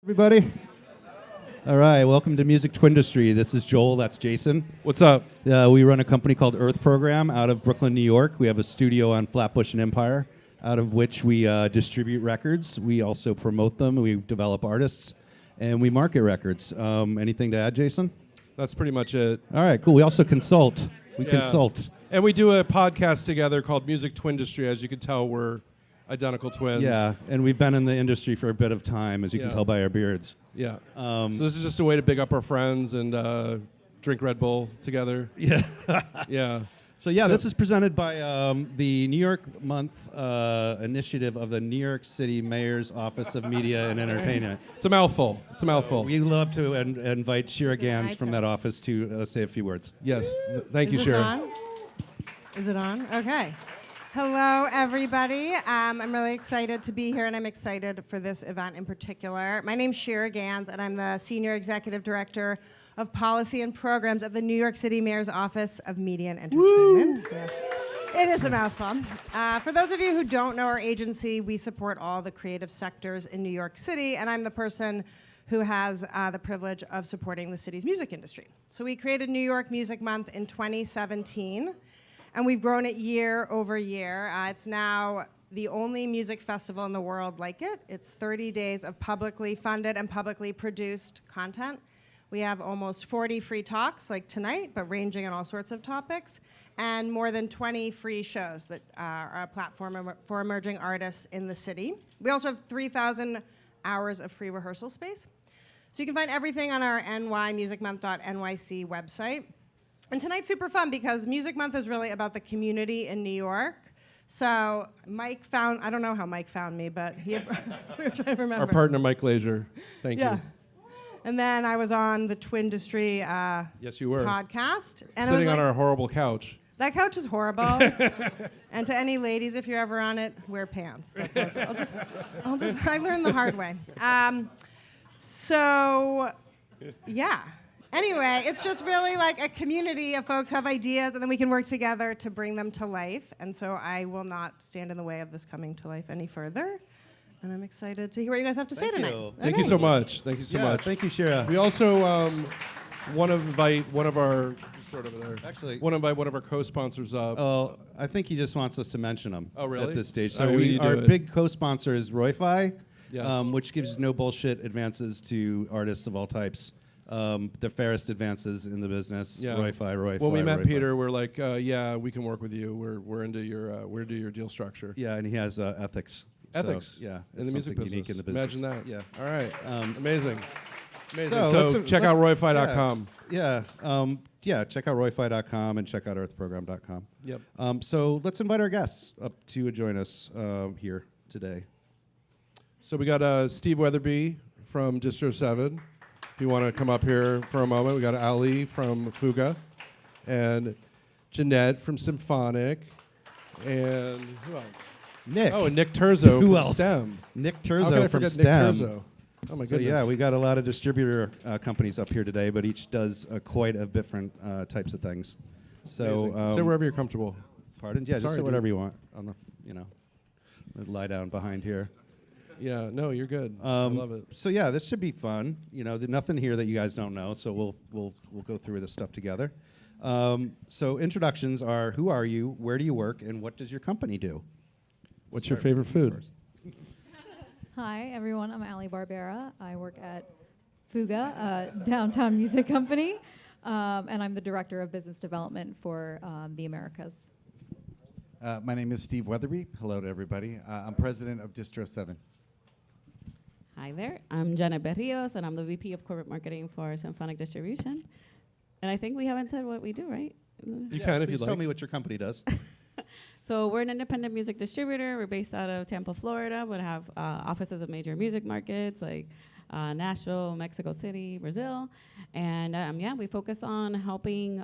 Everybody? All right, welcome to Music Twindustry. This is Joel, that's Jason. What's up? We run a company called earthprogram out of Brooklyn, New York. We have a studio on Flatbush and Empire, out of which we distribute records. We also promote them, we develop artists, and we market records. Anything to add, Jason? That's pretty much it. All right, cool. We also consult. We consult. And we do a podcast together called Music Twindustry. As you can tell, we're identical twins. Yeah, and we've been in the industry for a bit of time, as you can tell by our beards. Yeah. So this is just a way to big up our friends and drink Red Bull together. Yeah. Yeah. So this is presented by the New York Month initiative of the New York City Mayor's Office of Media and Entertainment. It's a mouthful. It's a mouthful. We love to invite Shira Gans from that office to say a few words. Yes. Thank you, Is Shira. Is it on? Okay. Hello, everybody. I'm really excited to be here, and I'm excited for this event in particular. My name's Shira Gans, and I'm the Senior Executive Director of Policy and Programs at the New York City Mayor's Office of Media and Entertainment. Yes. It is a mouthful. For those of you who don't know our agency, we support all the creative sectors in New York City, and I'm the person who has the privilege of supporting the city's music industry. So we created New York Music Month in 2017. And we've grown it year over year. It's now the only music festival in the world like it. It's 30 days of publicly funded and publicly produced content. We have almost 40 free talks like tonight, but ranging on all sorts of topics, and more than 20 free shows that are a platform for emerging artists in the city. We also have 3,000 hours of free rehearsal space. So you can find everything on our nymusicmonth.nyc website. And tonight's super fun because Music Month is really about the community in New York. So Mike found, I don't know how Mike found me, but we were trying to remember. Our partner, Mike Glazier. Thank you. And then I was on the Twindustry Yes, you were. podcast. And Sitting on our horrible couch. That couch is horrible. And to any ladies, if you're ever on it, wear pants. That's what I learned the hard way. Anyway, it's just really like a community of folks who have ideas, and then we can work together to bring them to life. And so I will not stand in the way of this coming to life any further. And I'm excited to hear what you guys have to say tonight. Thank you so much. Thank you so much. Thank you, Shira. We also want to invite one of our one of our co-sponsors up. Oh, I think he just wants us to mention them really? at this stage. All So right, our big co-sponsor is Roy-Fi, Yes. which gives no bullshit advances to artists of all types. The fairest advances in the business. Yeah. Roy-Fi. When we met Peter, we're like, we can work with you. We're into your deal structure. Yeah, and he has ethics. Ethics. So, yeah, in the music business. unique in the business. Imagine that. Yeah. All right. Amazing. So check out royfi.com. Check out royfi.com and check out earthprogram.com. Yep. So let's invite our guests up to join us here today. So we got Steve Weatherby from Distro 7. If you want to come up here for a moment, we got Allie from Fuga, and Janette from Symphonic, and who else? Nick. Oh, and Nick Terzo Who from else? STEM. Nick How can I Terzo from forget STEM. Nick Terzo? Oh my So goodness. we got a lot of distributor companies up here today, but each does quite a different types of things. So sit wherever you're comfortable. Pardon? Yeah, Sorry, just sit dude. whatever you want. On the lie down behind here. Yeah, no, you're good. I love it. So yeah, this should be fun. There's nothing here that you guys don't know, so we'll go through this stuff together. So introductions are: who are you, where do you work, and what does your company do? What's your favorite food? First. Hi, everyone. I'm Allie Barbera. I work at Fuga, a downtown music company, and I'm the Director of Business Development for the Americas. My name is Steve Weatherby. Hello to everybody. I'm president of Distro 7. Hi there, I'm Janette Berrios, and I'm the VP of Corporate Marketing for Symphonic Distribution. And I think we haven't said what we do, right? You can if please you'd tell like. me what your company does. So we're an independent music distributor. We're based out of Tampa, Florida, but have offices of major music markets like Nashville, Mexico City, Brazil. And we focus on helping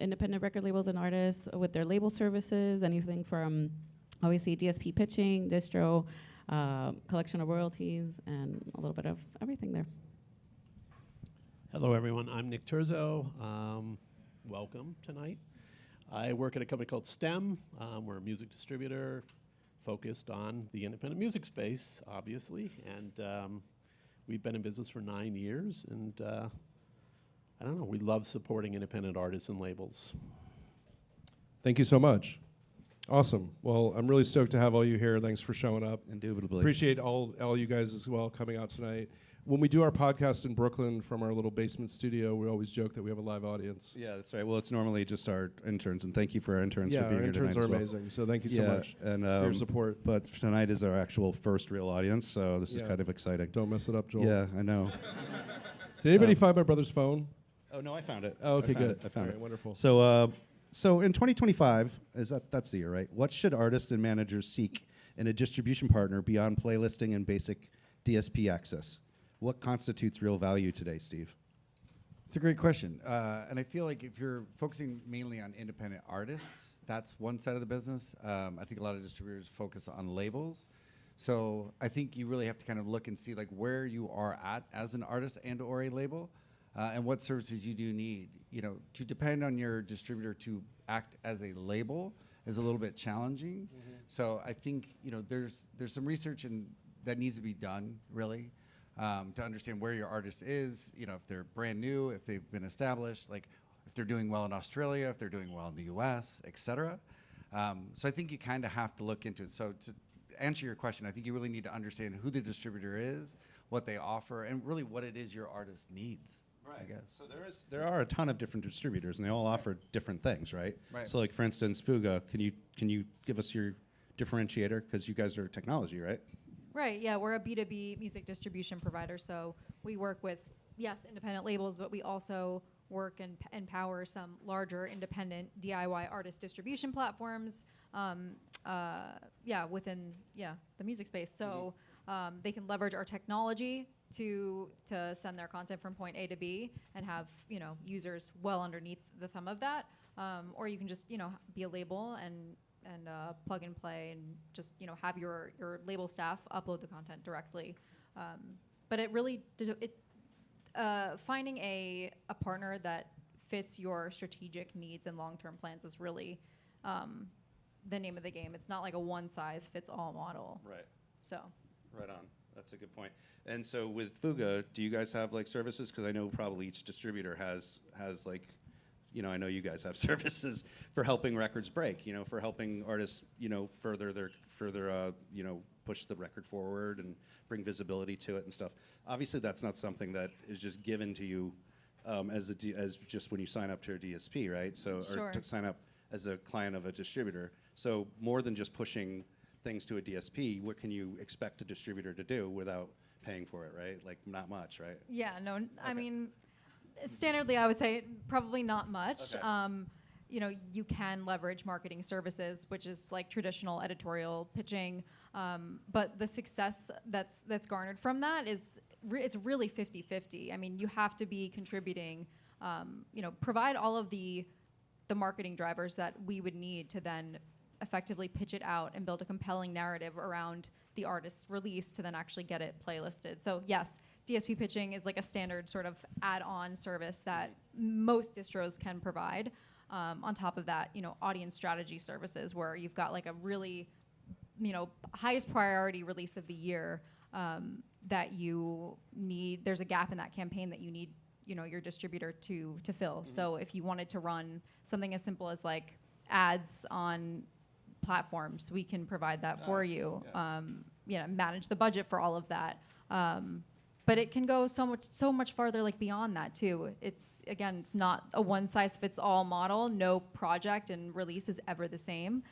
independent record labels and artists with their label services, anything from obviously DSP pitching, distro, collection of royalties, and a little bit of everything there. Hello, everyone. I'm Nick Terzo. Welcome tonight. I work at a company called STEM. We're a music distributor focused on the independent music space, obviously, and we've been in business for 9 years, and I don't know, we love supporting independent artists and labels. Thank you so much. Awesome. Well, I'm really stoked to have all you here. Thanks for showing up. Indubitably. Appreciate all you guys as well coming out tonight. When we do our podcast in Brooklyn from our little basement studio, we always joke that we have a live audience. Yeah, that's right. Well, it's normally just our interns, and thank you for our interns for Yeah, being our here tonight interns are as well. amazing. So thank you so much and, for your support. But tonight is our actual first real audience, so this is Yeah. kind of exciting. Don't mess it up, Joel. Yeah, I know. Did anybody find my brother's phone? Oh no, I found it. Oh, okay, I found good. It. I found All right, it. wonderful. So in 2025, that's the year, right? What should artists and managers seek in a distribution partner beyond playlisting and basic DSP access? What constitutes real value today, Steve? It's a great question. And I feel like if you're focusing mainly on independent artists, that's one side of the business. I think a lot of distributors focus on labels. So I think you really have to kind of look and see like where you are at as an artist and or a label, and what services you do need. You know, to depend on your distributor to act as a label is a little bit challenging. So I think, you know, there's some research that needs to be done, really, to understand where your artist is, you know, if they're brand new, if they've been established, like if they're doing well in Australia, if they're doing well in the US, et cetera. So I think you kind of have to look into it. So to answer your question, I think you really need to understand who the distributor is, what they offer, and really what it is your artist needs. I guess. So there are a ton of different distributors, and they all offer different things, right? Right. So like for instance, Fuga, can you give us your differentiator, because you guys are technology, right? Right, yeah, we're a B2B music distribution provider, so we work with, yes, independent labels, but we also work and empower some larger independent DIY artist distribution platforms, within the music space. So they can leverage our technology to send their content from point A to B and have, you know, users well underneath the thumb of that, or you can just, you know, be a label and plug and play and just, you know, have your label staff upload the content directly. But it really finding a partner that fits your strategic needs and long-term plans is really the name of the game. It's not like a one-size-fits-all model. Right. So. Right on. That's a good point. And so with Fuga, do you guys have like services? Because I know probably each distributor has like, you know, I know you guys have services for helping records break, you know, for helping artists, you know, further you know, push the record forward and bring visibility to it and stuff. Obviously, that's not something that is just given to you as just when you sign up to a DSP, right? So Sure. Or to sign up as a client of a distributor. So more than just pushing things to a DSP, what can you expect a distributor to do without paying for it, right? Like not much, right? Yeah, no, I mean, standardly, I would say probably not much. Okay. You know, you can leverage marketing services, which is like traditional editorial pitching, but the success that's garnered from that is it's really 50-50. I mean, you have to be contributing, you know, provide all of the marketing drivers that we would need to then effectively pitch it out and build a compelling narrative around the artist's release to then actually get it playlisted. So yes, DSP pitching is like a standard sort of add-on service that most distros can provide. On top of that, you know, audience strategy services where you've got like a really, you know, highest priority release of the year that you need. There's a gap in that campaign that you need, you know, your distributor to fill. Mm-hmm. So if you wanted to run something as simple as like ads on platforms, we can provide that for you. Yeah. You know, manage the budget for all of that. But it can go so much farther, like beyond that too. It's not a one-size-fits-all model. No project and release is ever the same.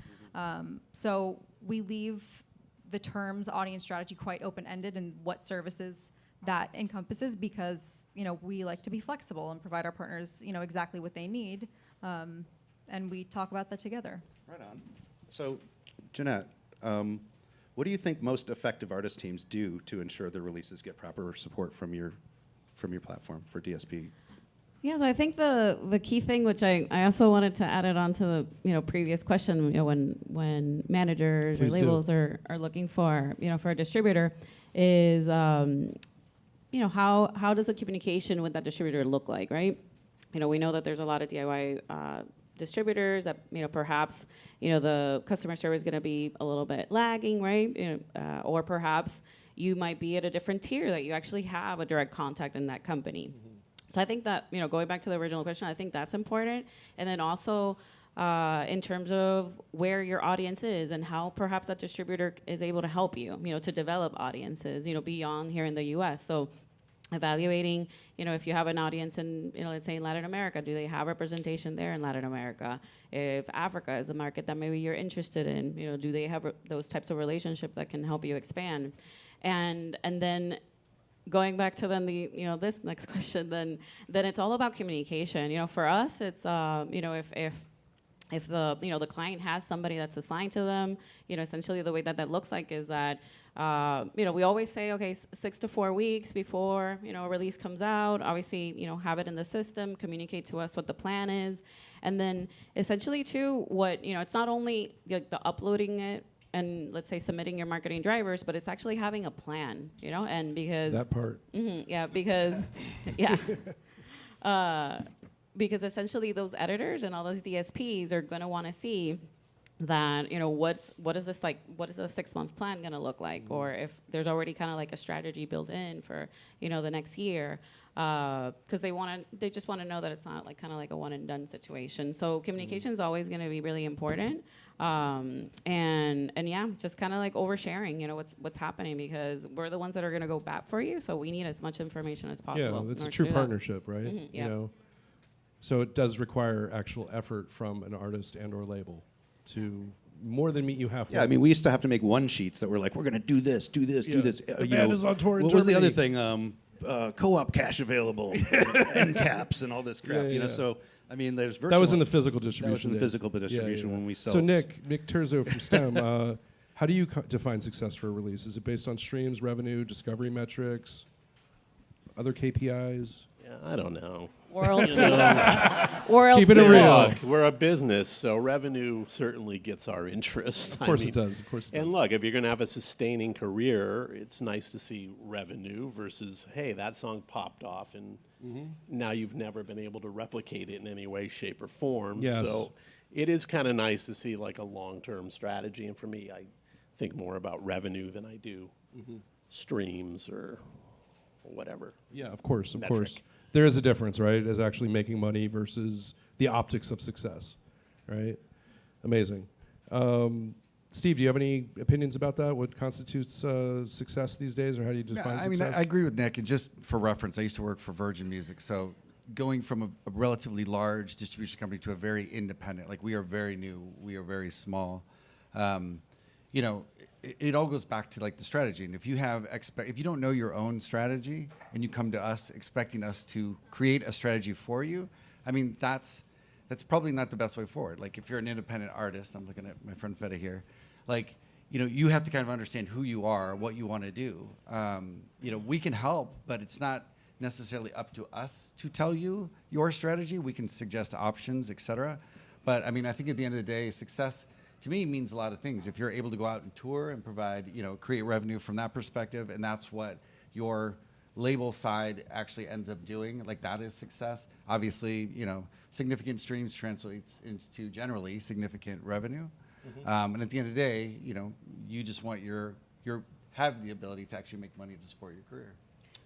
So we leave the terms audience strategy quite open-ended in what services that encompasses, because, you know, we like to be flexible and provide our partners, you know, exactly what they need, and we talk about that together. Right on. So, Janette, what do you think most effective artist teams do to ensure their releases get proper support from your platform for DSP? Yeah, so I think the key thing, which I also wanted to add it on to the previous question, when managers Please or labels are looking for for a distributor, is how does the communication with that distributor look like, right? We know that there's a lot of DIY distributors that perhaps the customer service is going to be a little bit lagging, right? Or perhaps you might be at a different tier, that you actually have a direct contact in that company. So I think that, going back to the original question, I think that's important. And then also in terms of where your audience is and how perhaps that distributor is able to help you, to develop audiences, beyond here in the US. So evaluating, if you have an audience in, let's say in Latin America, do they have representation there in Latin America? If Africa is a market that maybe you're interested in, do they have those types of relationships that can help you expand? And then going back to then the, this next question, then it's all about communication. For us, it's, if the, the client has somebody that's assigned to them, essentially the way that looks like is that, we always say, okay, 6 to 4 weeks before, a release comes out, obviously, have it in the system, communicate to us what the plan is. And then essentially too, what, it's not only like the uploading it and let's say submitting your marketing drivers, but it's actually having a plan, and because. That part. Yeah, because, yeah. Because essentially those editors and all those DSPs are going to want to see that, what is this like, what is the 6-month plan going to look like? Or if there's already kind of like a strategy built in for, the next year, because they just want to know that it's not like kind of like a one and done situation. So communication is always going to be really important. And yeah, just kind of like oversharing, what's happening, because we're the ones that are going to go back for you. So we need as much information as possible. Yeah, it's a true partnership, right? Yeah. So it does require actual effort from an artist and or label to more than meet you halfway. Yeah, I mean, we used to have to make one sheets that were like, we're going to do this, do this, do this. The band is on tour in What was the Germany. other thing? Co-op cash available, end caps, and all this crap. Yeah. So I mean, there's virtual. That was in the physical distribution. That was in the days. physical distribution when we sell. So Nick Terzo from STEM, how do you define success for a release? Is it based on streams, revenue, discovery metrics, other KPIs? Yeah, I don't know. World Keep it real. Look, we're a business, so revenue certainly gets our interest. Of course it does. Of course it does. And look, if you're going to have a sustaining career, it's nice to see revenue versus, hey, that song popped off and now you've never been able to replicate it in any way, shape, or form. Yes. So it is kind of nice to see like a long-term strategy. And for me, I think more about revenue than I do streams or whatever. Yeah, of course. Metric. There is a difference, right? As actually making money versus the optics of success, right? Amazing. Steve, do you have any opinions about that? What constitutes success these days, or how do you define success? I agree with Nick. And just for reference, I used to work for Virgin Music. So going from a relatively large distribution company to a very independent, like we are very new, we are very small. It all goes back to like the strategy. And if you have if you don't know your own strategy and you come to us expecting us to create a strategy for you, I mean, that's probably not the best way forward. Like if you're an independent artist, I'm looking at my friend Feta here, like, you have to kind of understand who you are, what you want to do. We can help, but it's not necessarily up to us to tell you your strategy. We can suggest options, et cetera. But I mean, I think at the end of the day, success to me means a lot of things. If you're able to go out and tour and provide, create revenue from that perspective, and that's what your label side actually ends up doing, like that is success. Obviously, significant streams translates into generally significant revenue. And at the end of the day, you just want have the ability to actually make money to support your career.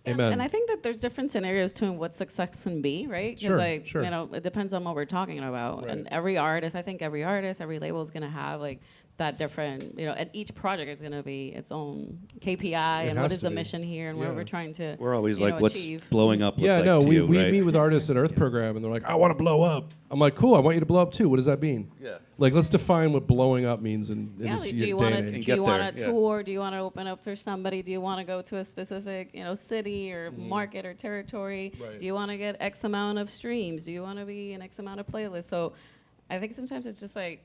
Amen. And I think that there's different scenarios to what success can be, right? Because Sure. it depends on what we're talking about. Right. And every artist, every label is going to have like that different, and each project is going to be its own KPI It and has what is to the be. mission here and where we're trying to We're always like, achieve. what's blowing up look Yeah, like no, to we you, right? meet with artists at Earth Program, and they're like, I want to blow up. I'm like, cool, I want you to blow up too. What does that mean? Yeah. Like, let's define what blowing up means in Yeah, this like, day do you and want age. to And do you get want there, to yeah. tour? Do you want to open up for somebody? Do you want to go to a specific city or market or territory? Right. Do you want to get X amount of streams? Do you want to be in X amount of playlists? So I think sometimes it's just like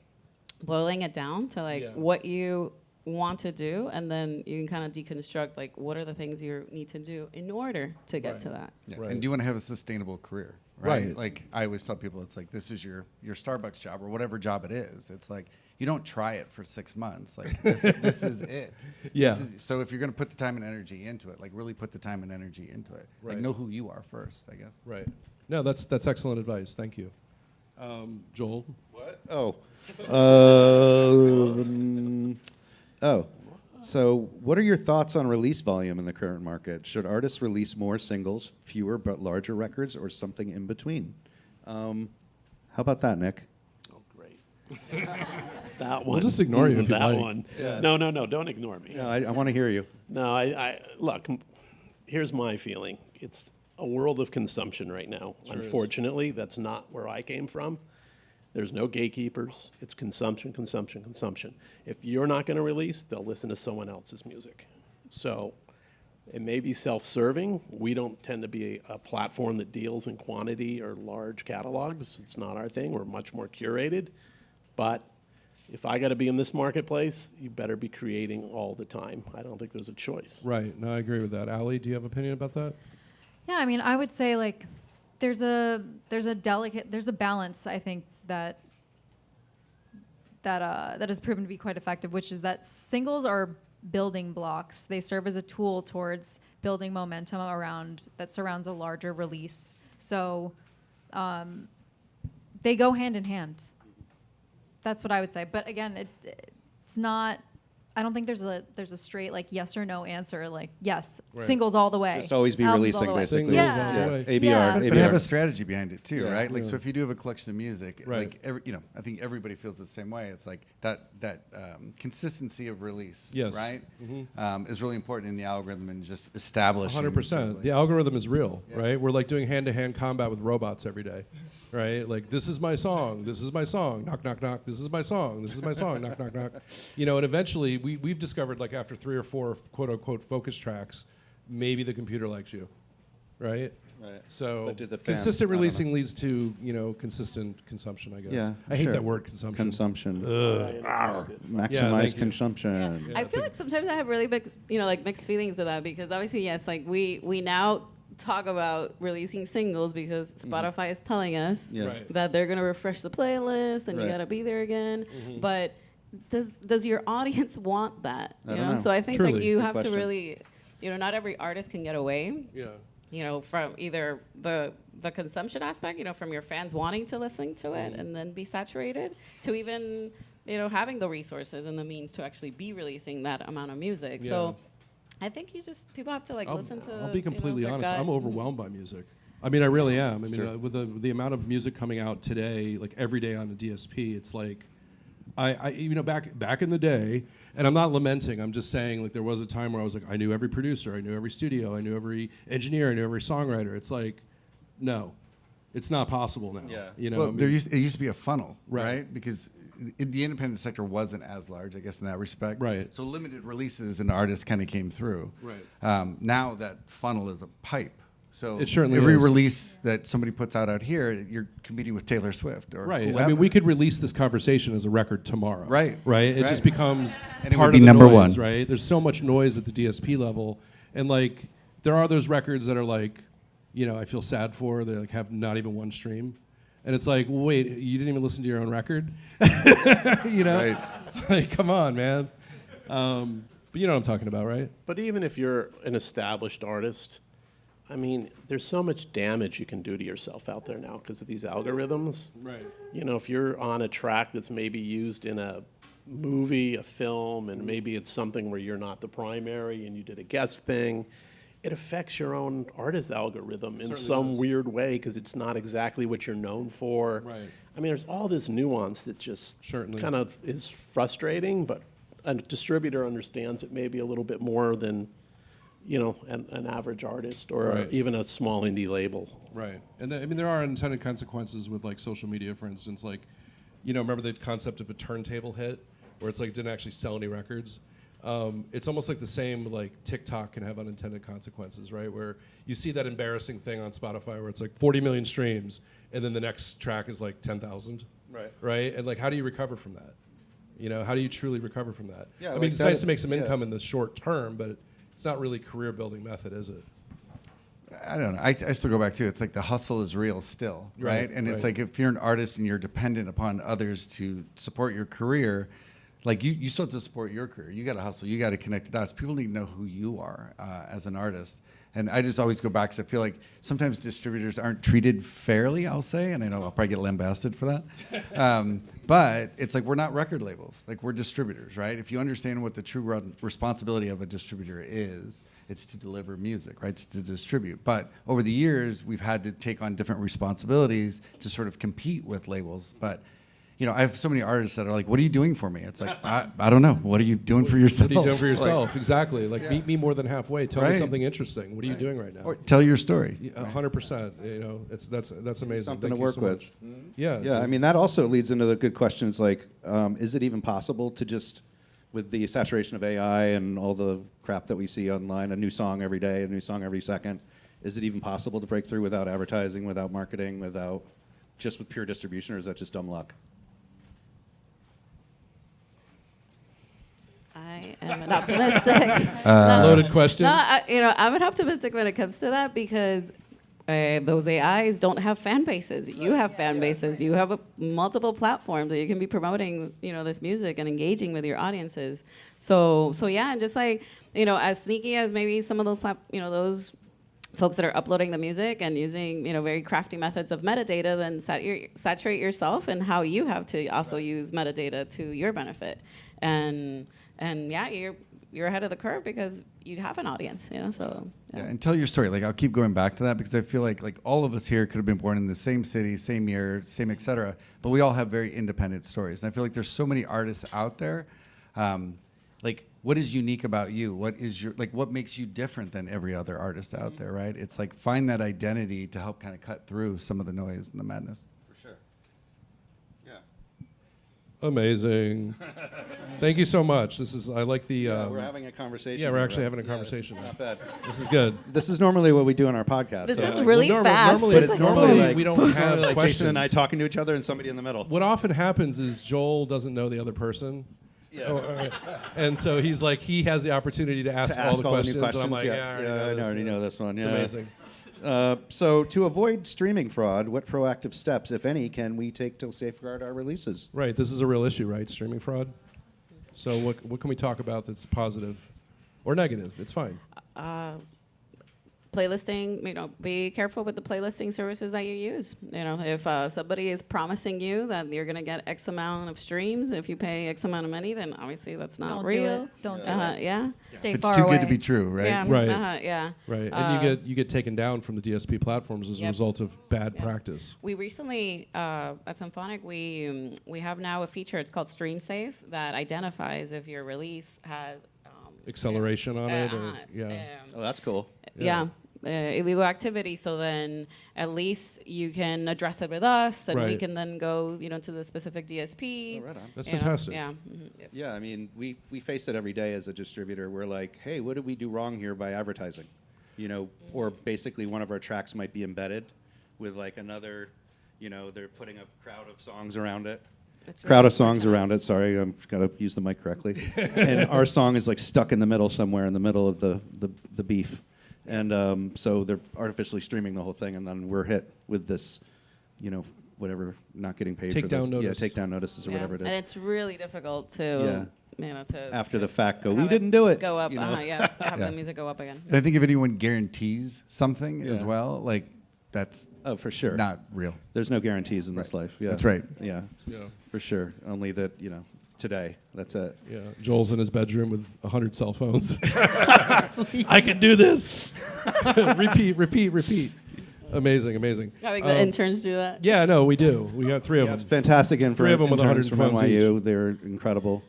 boiling it down to like what you want to do, and then you can kind of deconstruct like what are the things you need to do in order to get to that. Yeah. Right. And do you want to have a sustainable career, right? Like I always tell people, it's like, this is your Starbucks job or whatever job it is. It's like, you don't try it for 6 months. Like this is it. Yeah. So if you're going to put the time and energy into it, like really put the time and energy into it. Right. Like know who you are first, I guess. Right. No, that's excellent advice. Thank you. Joel? What? Oh. So, what are your thoughts on release volume in the current market? Should artists release more singles, fewer but larger records, or something in between? How about that, Nick? Oh, great. That one. We'll just ignore you if you that like. one. Yeah. No, don't ignore me. Yeah, I want to hear you. No, I look. Here's my feeling. It's a world of consumption right now. Sure Unfortunately, that's not where I came from. There's no gatekeepers. It's consumption, consumption, consumption. If you're not going to release, they'll listen to someone else's music. So it may be self-serving. We don't tend to be a platform that deals in quantity or large catalogs. It's not our thing. We're much more curated. But if I got to be in this marketplace, you better be creating all the time. I don't think there's a choice. Right. No, I agree with that. Allie, do you have an opinion about that? Yeah, I mean, I would say like there's a balance, I think, that has proven to be quite effective, which is that singles are building blocks. They serve as a tool towards building momentum that surrounds a larger release. So they go hand in hand. That's what I would say. But again, it's not. I don't think there's a straight like yes or no answer. Like yes, Right. singles all the way. Just always be Albums all releasing, the way. basically. Singles all the way. ABR. Yeah. But have a strategy behind it too, Yeah. right? Like, Yeah. so if you do have a collection of music, Right. like I think everybody feels the same way. It's like that consistency of release, Yes. right, is really important in the algorithm and just establishing. 100%. The algorithm is real, right? We're like doing hand-to-hand combat with robots every day, right? Like, this is my song, this is my song, knock, knock, knock, this is my song, this is my song, knock, knock, knock. You know, and eventually we've discovered, like, after 3 or 4 quote-unquote focus tracks, maybe the computer likes you, right? Right. So But to the fans, consistent I don't releasing leads to, consistent consumption, I guess. Yeah, I hate sure. that word, consumption. Consumption. Yeah, Maximize thank you. consumption. Yeah, I it's feel a- like sometimes I have really big, like mixed feelings with that because obviously, yes, like we now talk about releasing singles because Spotify is telling us Yeah. Right. that they're gonna refresh the playlist and you Right. gotta be there again. But does your audience want that? I don't know. So I think Truly. like you Good have question. to really, not every artist can get away. Yeah. From either the consumption aspect, from your fans wanting to listen to it and then be saturated, to even, having the resources and the means to actually be releasing that amount of music. Yeah. So I think people have to listen to. I'll be completely their honest. gut. I'm overwhelmed by music. I mean, I really am. I mean, true. with the amount of music coming out today, like every day on the DSP, it's like, I back in the day, and I'm not lamenting. I'm just saying, like, there was a time where I was like, I knew every producer, I knew every studio, I knew every engineer, I knew every songwriter. It's like, no, it's not possible now. Yeah. Well, I mean, it used to be a funnel, Right. right? Because the independent sector wasn't as large, I guess, in that respect. Right. So limited releases and artists kind of came through. Right. Now that funnel is a pipe. So It certainly every is. release that somebody puts out here, you're competing with Taylor Swift or Right. whoever. I mean, we could release this conversation as a record tomorrow. Right. Right. It Right. just becomes And it part would of be the number noise, one. right? There's so much noise at the DSP level, and like there are those records that are like, I feel sad for. They like have not even one stream, and it's like, wait, you didn't even listen to your own record, Right. Like, come on, man. But you know what I'm talking about, right? But even if you're an established artist, I mean, there's so much damage you can do to yourself out there now because of these algorithms. Right. If you're on a track that's maybe used in a movie, a film, and maybe it's something where you're not the primary and you did a guest thing, it affects your own artist algorithm in Certainly some does. weird way because it's not exactly what you're known for. Right. I mean, there's all this nuance that just Certainly. kind of is frustrating, but a distributor understands it maybe a little bit more than an average artist or Right. even a small indie label. Right. And I mean, there are unintended consequences with like social media, for instance. Like, remember the concept of a turntable hit, where it's like didn't actually sell any records. It's almost like the same. Like TikTok can have unintended consequences, right? Where you see that embarrassing thing on Spotify where it's like 40 million streams, and then the next track is like 10,000. Right. Right. And like, how do you recover from that? How do you truly recover from that? Yeah, I like mean, it's that- nice to make some yeah. income in the short term, but it's not really career building method, is it? I don't know. I still go back to it's like the hustle is real still, right? Right, And it's right. like if you're an artist and you're dependent upon others to support your career, Like you still have to support your career. You got to hustle. You got to connect the dots. People need to know who you are as an artist. And I just always go back because I feel like sometimes distributors aren't treated fairly, I'll say, and I know I'll probably get lambasted for that. But it's like we're not record labels. Like we're distributors, right? If you understand what the true responsibility of a distributor is, it's to deliver music, right? It's to distribute. But over the years, we've had to take on different responsibilities to sort of compete with labels. But you know, I have so many artists that are like, "What are you doing for me?" It's like, I don't know. What are you doing for yourself? What are you doing for yourself? Like, exactly. Like, meet me more than halfway. Tell me Right. something interesting. What are you doing right now? or tell your story. 100%. You know, that's amazing. Something Thank to you work so with. much. Yeah. Yeah, I mean, that also leads into the good questions like, is it even possible to just, with the saturation of AI and all the crap that we see online, a new song every day, a new song every second, is it even possible to break through without advertising, without marketing, without just with pure distribution, or is that just dumb luck? I am an optimistic. Loaded question. No, I'm an optimistic when it comes to that because those AIs don't have fan bases. You have fan bases. You have multiple platforms that you can be promoting, this music and engaging with your audiences. So yeah, and just like, as sneaky as maybe some of those those folks that are uploading the music and using, very crafty methods of metadata, then saturate yourself and how you have to also use metadata to your benefit. And yeah, you're ahead of the curve because you have an audience, so. Yeah, and tell your story. Like I'll keep going back to that because I feel like all of us here could have been born in the same city, same year, same et cetera, but we all have very independent stories. And I feel like there's so many artists out there. Like what is unique about you? What is what makes you different than every other artist out there, right? It's like find that identity to help kind of cut through some of the noise and the madness. For sure. Yeah. Amazing. Thank you so much. I like the. We're having a conversation. Yeah, we're here, actually right? having a conversation. Not bad. This is good. This is normally what we do on our podcast. This so- is really fast. Normally, But it's normally like, we don't it's have normally like questions. Jason and I talking to each other and somebody in the middle. What often happens is Joel doesn't know the other person. Yeah. And so he's like, he has the opportunity to ask, all the questions. new questions. And I'm like, I already know this one. It's yeah. amazing. So to avoid streaming fraud, what proactive steps, if any, can we take to safeguard our releases? Right. This is a real issue, right? Streaming fraud. So what can we talk about that's positive or negative? It's fine. Playlisting, be careful with the playlisting services that you use. If somebody is promising you that you're going to get X amount of streams, if you pay X amount of money, then obviously that's not Don't real. do it. Don't do it. Yeah. Stay It's far too away. good to be true, right? Yeah. Right. Yeah. Right. And you get taken down from the DSP platforms as a Yep. result of bad Yep. practice. We recently, at Symphonic, we have now a feature, it's called Stream Safe, that identifies if your release has Acceleration on it, or Oh, that's cool. illegal activity. So then at least you can address it with us, and we Right. can then go, to the specific DSP. Oh, right on. That's you know, fantastic. Yeah. Mhm. Yep. Yeah, I mean, we face it every day as a distributor. We're like, hey, what did we do wrong here by advertising? Or basically one of our tracks might be embedded with like another, they're putting a crowd of songs around it. It's Crowd really of songs important. around it. Sorry, I've got to use the mic correctly. And our song is like stuck in the middle somewhere in the middle of the beef. And so they're artificially streaming the whole thing, and then we're hit with this, whatever, not getting paid for Takedown those. notice. Yeah, takedown notices or Yeah. whatever it is. And it's really difficult to, After the fact, go, have we it didn't do it. Go up, have Yeah. the music go up again. And I think if anyone guarantees something as Yeah. well, like that's Oh, for sure. not real. There's no guarantees in this life. Yeah. That's right. Yeah, Yeah. for sure. Only that, today. That's it. Yeah. Joel's in his bedroom with 100 cell phones. I can do this. repeat. Amazing. I think the interns do that. Yeah, no, we do. We got 3 of Yeah, them. fantastic Three of them with interns 100 from phones NYU. They're incredible.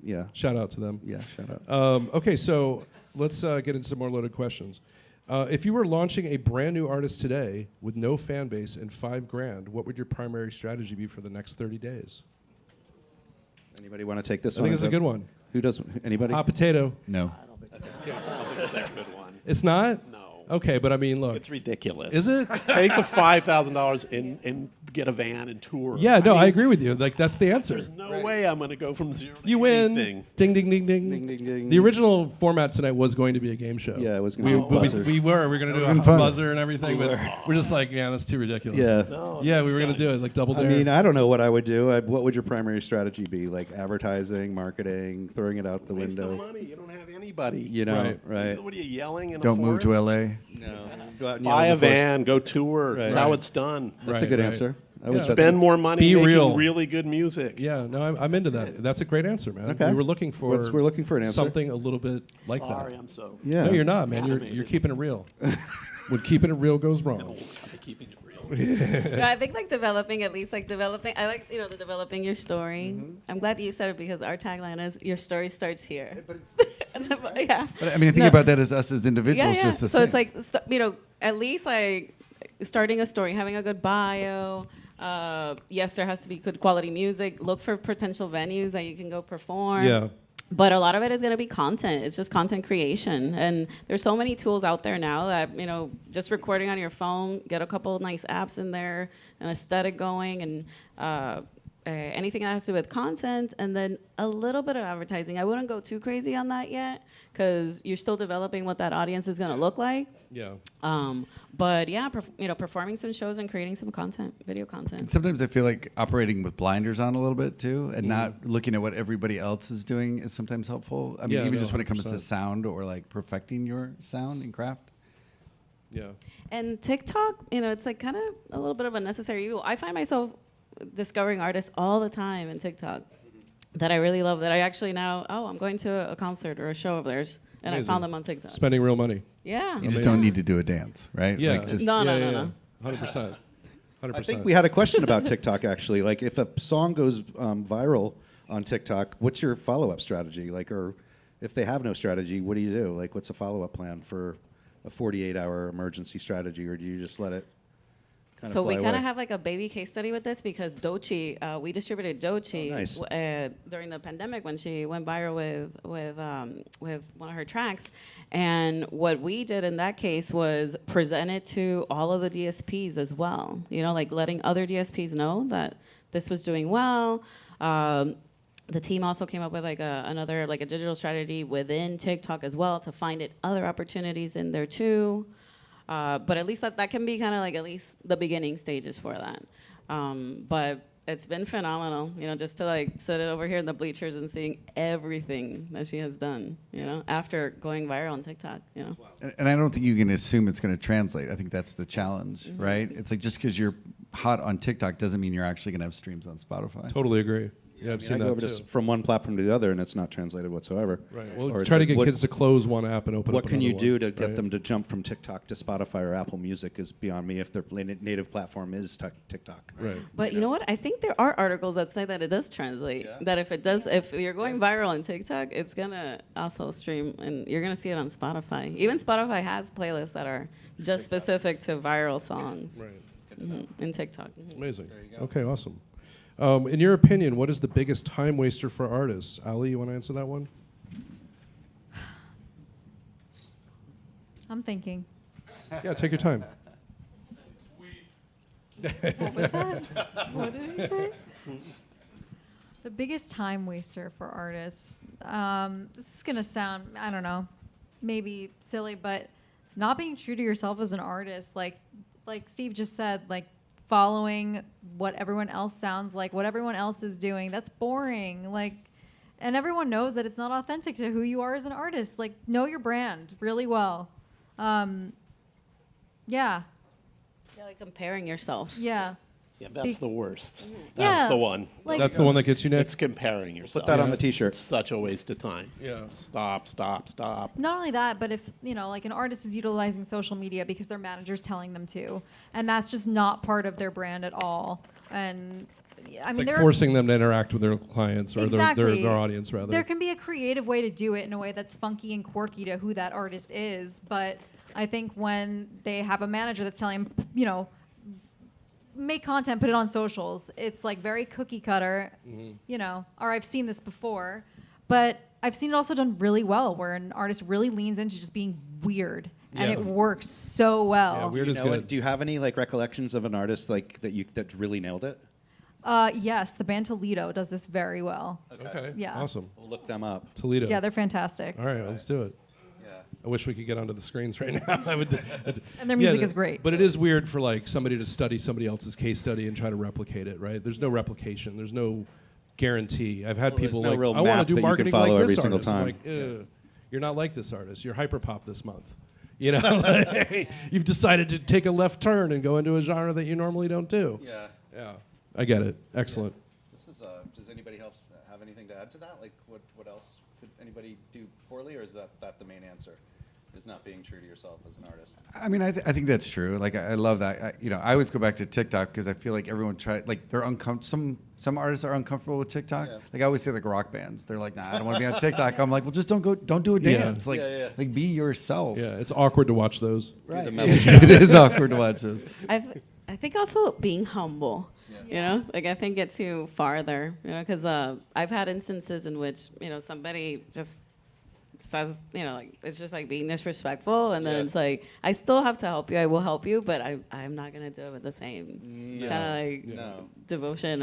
Yeah. Shout out to them. Yeah, shout out. Okay, so let's get into some more loaded questions. If you were launching a brand new artist today with no fan base and $5,000, what would your primary strategy be for the next 30 days? Anybody want to take this I one? think it's a good one. Who does? Anybody? Hot potato. No. That's a good one. It's not? No. Okay, but I mean, look. It's ridiculous. Is it? Take the $5,000 and get a van and tour. Yeah, no, mean, I agree with you. Like, that's the answer. There's no way I'm going to go from zero to You win. anything. Ding, ding, ding, ding. Ding, ding, ding. The original format tonight was going to be a game show. Yeah, it was gonna be a we, buzzer. we were going to do a been fun. buzzer and everything, but we're just like, yeah, that's too ridiculous. Yeah. No, Yeah, it's we were going done. to do it, like double I dare. mean, I don't know what I would do. What would your primary strategy be? Like advertising, marketing, throwing it out the Waste of window? money. You don't have anybody. You know, right? What are you yelling in Don't a move to forest? LA. No. Go out and Buy yell a in the forest. van, go tour. That's Right. how Right. it's done. That's a Right, good right. answer. I Yeah. was Spend more money Be making real. really good music. Yeah, no, I'm into that. That's a great answer, man. Okay. We were looking for We're looking for an answer. something a little bit like Sorry, that. I'm so. Yeah. No, you're not, man. You're Animated. keeping it real. When keeping it real goes wrong. I'm keeping it real. No, I think like developing, at least like developing. I like the developing your story. I'm glad you said it because our tagline is "Your story starts here." Yeah. But I mean, I think No. about that as us as individuals, just the so same. it's like at least like starting a story, having a good bio. Yes, there has to be good quality music. Look for potential venues that you can go perform. Yeah. But a lot of it is going to be content. It's just content creation. And there's so many tools out there now that, just recording on your phone, get a couple of nice apps in there, an aesthetic going, and anything that has to do with content, and then a little bit of advertising. I wouldn't go too crazy on that yet because you're still developing what that audience is going to look like. Yeah. But yeah, performing some shows and creating some content, video content. Sometimes I feel like operating with blinders on a little bit too, and not looking at what everybody else is doing is sometimes helpful. I mean, Yeah, even no, just when it comes 100%. to sound or like perfecting your sound and craft. Yeah. And TikTok, it's like kind of a little bit of a necessary evil. I find myself discovering artists all the time in TikTok that I really love, that I actually now, I'm going to a concert or a show of theirs, and Amazing. I found them on TikTok. Spending real money. Yeah. You just Amazing. don't need to do a dance, right? Yeah. Like just No, no, yeah, no. 100%. 100%. I think we had a question about TikTok actually. Like, if a song goes viral on TikTok, what's your follow-up strategy? Like, or if they have no strategy, what do you do? Like, what's a follow-up plan for a 48-hour emergency strategy, or do you just let it kind of So we fly kind away? of have like a baby case study with this because Doechii, we distributed Doechii Oh, nice. during the pandemic when she went viral with one of her tracks. And what we did in that case was present it to all of the DSPs as well. Like letting other DSPs know that this was doing well. The team also came up with another digital strategy within TikTok as well to find it other opportunities in there too. But at least that can be kind of like at least the beginning stages for that. But it's been phenomenal, just to sit it over here in the bleachers and seeing everything that she has done, after going viral on TikTok, And I don't think you can assume it's going to translate. I think that's the challenge, right? It's like just because you're hot on TikTok doesn't mean you're actually going to have streams on Spotify. Totally agree. Yeah, I've I mean, seen I go that over too. just from one platform to the other, and it's not translated whatsoever. Right. Or Well, it's try to like, get what- kids to close one app and open What up can you another do one, to get right? them to jump from TikTok to Spotify or Apple Music is beyond me if their native platform is TikTok. Right. But you know what? I think there are articles that say that it does translate. Yeah? That if you're going viral on TikTok, it's gonna also stream, and you're gonna see it on Spotify. Even Spotify has playlists that are just specific to viral songs Right. in TikTok. Amazing. Okay, awesome. In your opinion, what is the biggest time waster for artists? Ali, you want to answer that one? I'm thinking. Yeah, take your time. What was that? What did he say? The biggest time waster for artists. This is gonna sound, I don't know, maybe silly, but not being true to yourself as an artist. Like Steve just said, following what everyone else sounds like, what everyone else is doing. That's boring. And everyone knows that it's not authentic to who you are as an artist. Know your brand really well. Yeah. Yeah, comparing yourself. Yeah. Yeah, that's the worst. Yeah, That's the one. That's the one that gets you, Nick? It's comparing yourself. Put that on the T-shirt. It's such a waste of time. Yeah. Stop. Not only that, but if, an artist is utilizing social media because their manager's telling them to, and that's just not part of their brand at all. And I It's mean, like forcing them to interact with their clients or exactly. their audience, rather. There can be a creative way to do it in a way that's funky and quirky to who that artist is, but I think when they have a manager that's telling them, make content, put it on socials, it's very cookie cutter, or I've seen this before, but I've seen it also done really well where an artist really leans into just being weird, Yeah. and it works so well. Yeah, weird is You know good. it? Do you have any like recollections of an artist like that really nailed it? Yes, the band Toledo does this very well. Okay. Yeah. Awesome. We'll look them up. Toledo. Yeah, they're fantastic. All right, let's do it. Yeah. I wish we could get onto the screens right now. I would. And their music is great. But it is weird for like somebody to study somebody else's case study and try to replicate it, right? There's no replication. There's no guarantee. I've had Well, there's people no like, real I want map to that do you can marketing follow like this every single artist. I'm time. like, ugh, you're not like this artist. You're hyperpop this month. You know, like, you've decided to take a left turn and go into a genre that you normally don't do. Yeah. Yeah, I get it. Excellent. This is. Does anybody else have anything to add to that? Like, what else could anybody do poorly, or is that the main answer? Is not being true to yourself as an artist. I mean, I think that's true. Like, I love that. I always go back to TikTok because I feel like everyone they're uncomfortable. Some artists are uncomfortable with TikTok. Yeah. Like I always say, like rock bands, they're like, nah, I don't want to be on TikTok. I'm like, well, just don't do a Yeah. dance. Like, Yeah. like be yourself. Yeah, it's awkward to watch those. Right. It is awkward to watch this. I think also being humble. You know, like I think gets you farther. You know, because I've had instances in which somebody just says like it's just like being disrespectful, and then it's like I still have to help you. I will help you, but I'm not gonna do it with the same kind of like No. devotion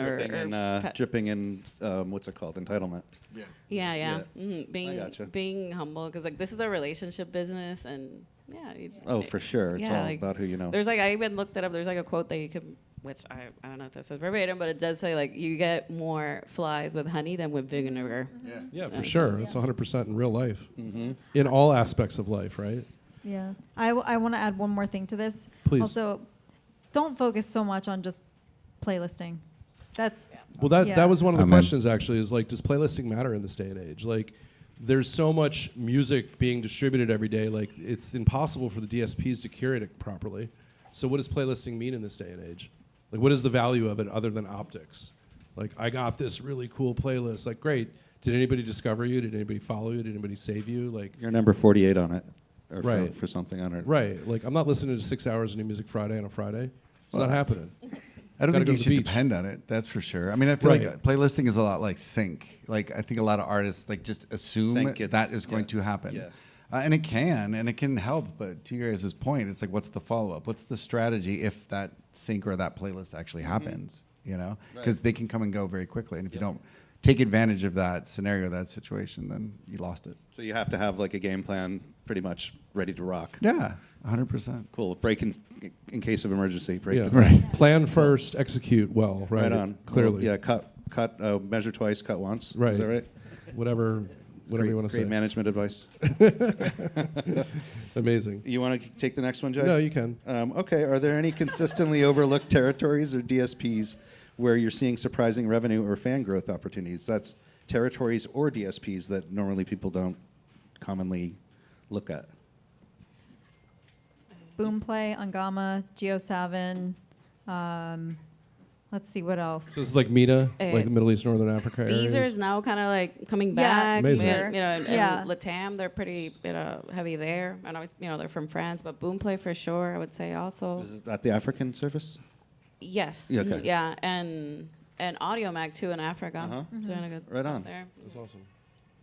Dripping in what's it called? Entitlement. Yeah. Yeah. Mm-hmm. gotcha. Being humble, because like this is a relationship business, and yeah. You just, Oh, for sure. It's yeah, all like, about who you know. There's like I even looked it up. There's like a quote that you could, which I don't know if this is verbatim, but it does say like you get more flies with honey than with vinegar. Yeah, for sure. It's 100% in real life. In all aspects of life, right? Yeah. I want to add one more thing to this. Please. Also, don't focus so much on just playlisting. That's Well, that was one of the Amen. questions actually. Is like, does playlisting matter in this day and age? Like, there's so much music being distributed every day. Like, it's impossible for the DSPs to curate it properly. So, what does playlisting mean in this day and age? Like, what is the value of it other than optics? Like, I got this really cool playlist. Like, great. Did anybody discover you? Did anybody follow you? Did anybody save you? Like, You're number 48 on it, or Right. for something on it. right. Like, I'm not listening to 6 hours of New Music Friday on a Friday. It's not happening. I don't Gotta think go you to the should beach. depend on it. That's for sure. I mean, I feel Right. like playlisting is a lot like sync. Like I think a lot of artists like just assume Think it's- that is going yeah. to happen. Yeah. And it can help. But to your guys' point, it's like, what's the follow up? What's the strategy if that sync or that playlist actually happens? You know, because they can come and go very quickly. And if you don't take advantage of that scenario, that situation, then you lost it. So you have to have like a game plan pretty much ready to rock. Yeah, 100%. Cool. Break in case of emergency. Break Yeah. the Right. Plan first, execute well. Right. Right on. Clearly. Well, yeah. Cut. Measure twice. Cut once. Right. Is that right? Whatever you want to Great say. management advice. Amazing. You want to take the next one, Jay? No, you can. Okay. Are there any consistently overlooked territories or DSPs where you're seeing surprising revenue or fan growth opportunities? That's territories or DSPs that normally people don't commonly look at. Boomplay, Angama, Geo7. Let's see what else. So it's like MENA, like the Middle East, Northern Africa Deezer areas. is now kind of like coming Yeah, back. Amazing. And, and Yeah. Latam, they're pretty heavy there. I know they're from France, but Boomplay for sure. I would say also. Is that the African service? Yes. Yeah, okay. Yeah, and Audio Mag too in Africa. Uh-huh. Doing a good Right stuff on. there. That's awesome.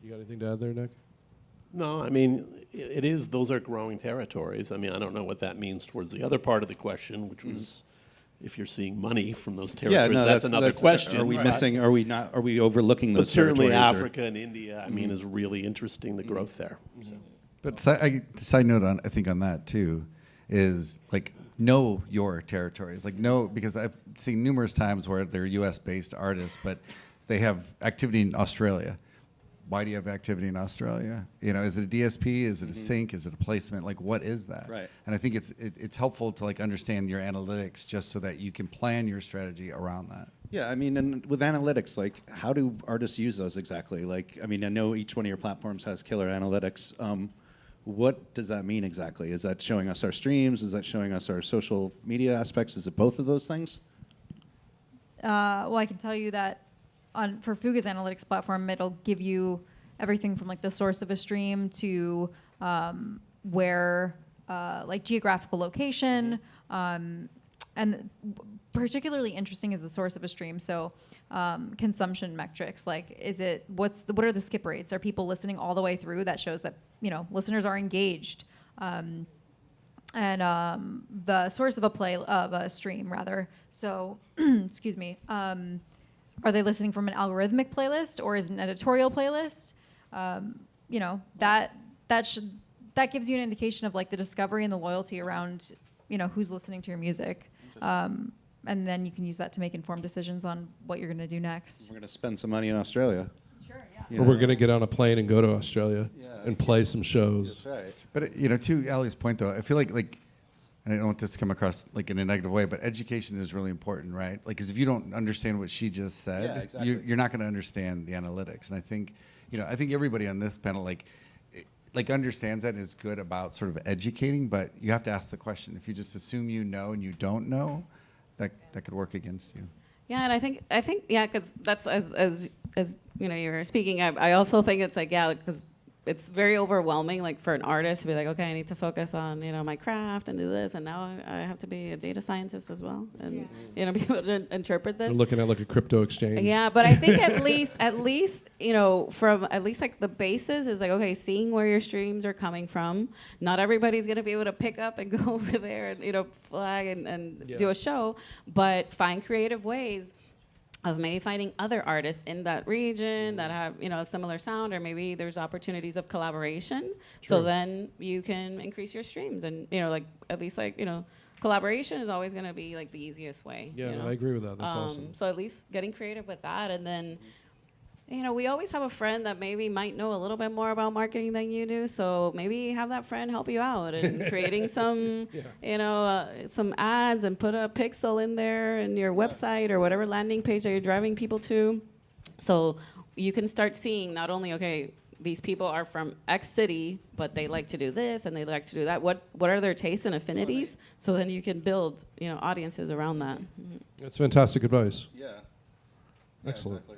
You got anything to add there, Nick? No, I mean, it is, those are growing territories. I mean, I don't know what that means towards the other part of the question, which was if you're seeing money from those territories. That's another question. Are we but- missing? Are we not? Are we overlooking But those certainly territories? or- Africa and India, I mean, is really interesting, the growth there. So. But side note on I think on that too is like know your territories. Like know, because I've seen numerous times where they're U.S. based artists, but they have activity in Australia. Why do you have activity in Australia? You know, is it a DSP? Is it a sync? Is it a placement? Like, what is that? Right. And I think it's helpful to like understand your analytics just so that you can plan your strategy around that. Yeah, I mean, and with analytics, like, how do artists use those exactly? Like, I mean, I know each one of your platforms has killer analytics. What does that mean exactly? Is that showing us our streams? Is that showing us our social media aspects? Is it both of those things? Well, I can tell you that for Fuga's analytics platform, it'll give you everything from like the source of a stream to where, like geographical location, and particularly interesting is the source of a stream. So consumption metrics, like what are the skip rates? Are people listening all the way through? That shows that listeners are engaged. and the source of a stream rather. So, excuse me. Are they listening from an algorithmic playlist or is it an editorial playlist? You know, that gives you an indication of like the discovery and the loyalty around, you know, who's listening to your music. And then you can use that to make informed decisions on what you're going to do next. We're going to spend some money in Australia. Sure, yeah. Or we're going to get on a plane and go to Australia Yeah. and play some shows. That's right. But you know, to Allie's point though, I feel like, and I don't want this to come across like in a negative way, but education is really important, right? Like, because if you don't understand what she just said, Yeah, exactly. you're not going to understand the analytics. And I think, you know, I think everybody on this panel like understands that and is good about sort of educating, but you have to ask the question. If you just assume you know and you don't know, that could work against you. Yeah, and I think yeah, because that's as you know, you were speaking. I also think it's like, yeah, because it's very overwhelming, like for an artist to be like, okay, I need to focus on, you know, my craft and do this, and now I have to be a data scientist as well, and you know, be able to interpret this. They're looking at like a crypto exchange. Yeah, but I think at least, you know, from at least like the basis is like, okay, seeing where your streams are coming from. Not everybody's gonna be able to pick up and go over there and, you know, flag and do a show, but find creative ways of maybe finding other artists in that region that have, you know, a similar sound, or maybe there's opportunities of collaboration. So then you can increase your streams, and, you know, like at least like, you know, collaboration is always going to be like the easiest way. Yeah, you know? I agree with that. That's awesome. So at least getting creative with that, and then, you know, we always have a friend that maybe might know a little bit more about marketing than you do. So maybe have that friend help you out in creating some, you know, some ads, and put a pixel in there in your website or whatever landing page that you're driving people to. So you can start seeing not only, okay, these people are from X city, but they like to do this and they like to do that. What are their tastes and affinities? So then you can build, you know, audiences around that. That's fantastic advice. Yeah. Excellent. Exactly.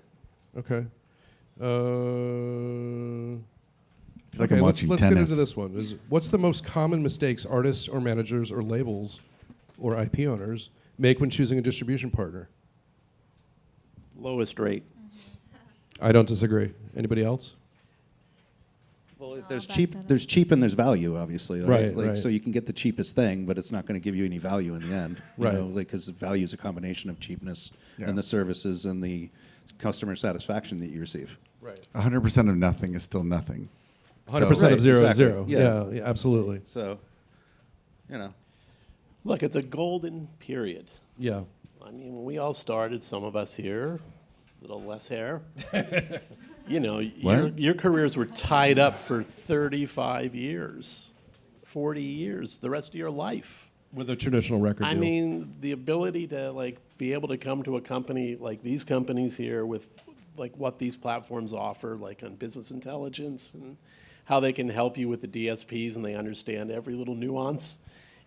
Okay. like Okay, I'm let's watching get tennis. into this one. What's the most common mistakes artists or managers or labels or IP owners make when choosing a distribution partner? Lowest rate. I don't disagree. Anybody else? Well, Oh, there's back cheap, that up. there's cheap, and there's value, obviously. Right, Like, right. So you can get the cheapest thing, but it's not going to give you any value in the end. You Right. know, like, because value is a combination of cheapness Yeah. and the services and the customer satisfaction that you receive. Right. 100% of nothing is still nothing. 100% of Right, zero is exactly. zero. Yeah. Yeah, absolutely. So, you know, Look, it's a golden period. Yeah. I mean, when we all started, some of us here, a little less hair, you know, your careers were tied up for 35 years, 40 years, the rest of your life. With a traditional record I deal. mean, the ability to like be able to come to a company like these companies here with like what these platforms offer, like on business intelligence and how they can help you with the DSPs, and they understand every little nuance,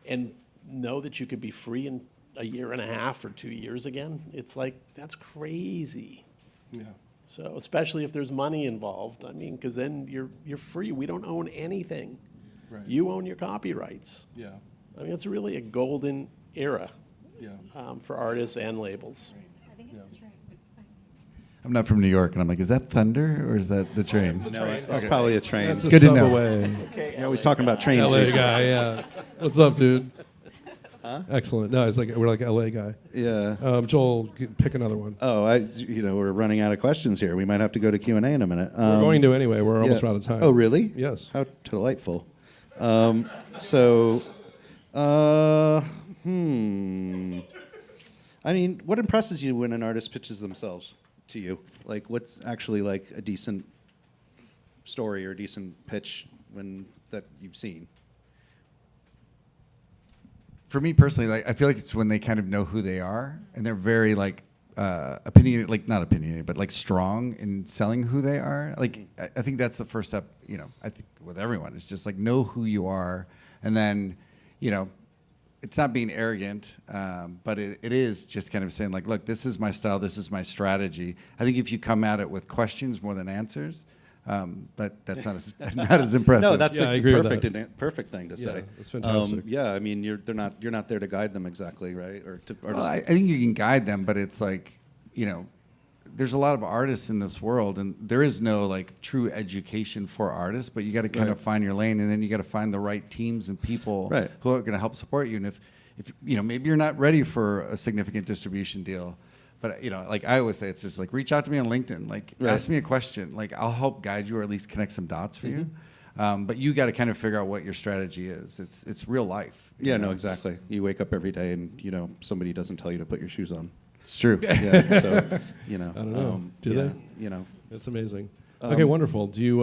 and know that you could be free in a year and a half or 2 years again. It's like, that's crazy. Yeah. So especially if there's money involved, I mean, because then you're free. We don't own anything. Right. You own your copyrights. Yeah. I mean, it's really a golden era Yeah. for artists and labels. I think it's true. I'm not from New York, and I'm like, is that thunder or is that the train? no, it's probably a train. That's a Good to know. subway. You're always talking about trains. LA Jason. guy, yeah. What's up, dude? Excellent. No, it's like we're like LA guy. Yeah. Joel, pick another one. Oh, we're running out of questions here. We might have to go to Q&A in a minute. We're going to anyway. We're almost yeah. out of time. Oh, really? Yes. How delightful. So, I mean, what impresses you when an artist pitches themselves to you? Like, what's actually like a decent story or a decent pitch that you've seen? For me personally, like I feel like it's when they kind of know who they are and they're very like opinionated, like not opinionated, but like strong in selling who they are. Like I think that's the first step. You know, I think with everyone, it's just like know who you are, and then, you know, it's not being arrogant, but it is just kind of saying like, look, this is my style, this is my strategy. I think if you come at it with questions more than answers, that's not as impressive. No, that's Yeah, I a agree with perfect thing to say. that's fantastic. Yeah, I mean, you're not there to guide them exactly, right? Or Well, I think you can guide them, but it's like, you know, there's a lot of artists in this world, and there is no like true education for artists, but you got to kind of find your lane, and then you got to find the right teams and people who are going to help support you. And if you know, maybe you're not ready for a significant distribution deal, but you know, like I always say, it's just like reach out to me on LinkedIn, like ask me a question, like I'll help guide you or at least connect some dots for you. But you got to kind of figure out what your strategy is. It's real life. Yeah, no, exactly. You wake up every day and, you know, somebody doesn't tell you to put your shoes on. It's true. Yeah, so, you know. I don't know. Do yeah, they? You know. That's amazing. Okay, wonderful. Do you?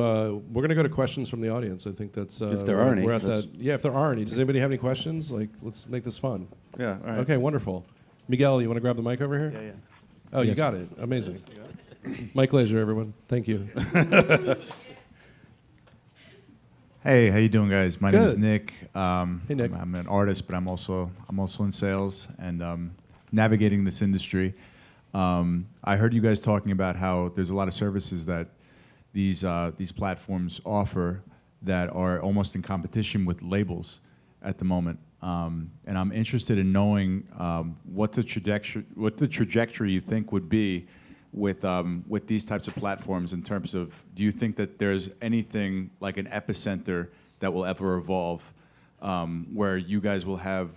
We're gonna go to questions from the audience. I think that's If there are any, We're at that. Yeah, if there are any. Does anybody have any questions? Like, let's make this fun. Yeah, all right. Okay, wonderful. Miguel, you want to grab the mic over here? Yeah. Oh, you got it. Amazing. Mike Laser, everyone. Thank you. Hey, how you doing, guys? My name is Good. Nick. Hey, Nick. I'm an artist, but I'm also in sales and navigating this industry. I heard you guys talking about how there's a lot of services that these platforms offer that are almost in competition with labels at the moment. And I'm interested in knowing what the trajectory you think would be with these types of platforms in terms of, do you think that there's anything like an epicenter that will ever evolve where you guys will have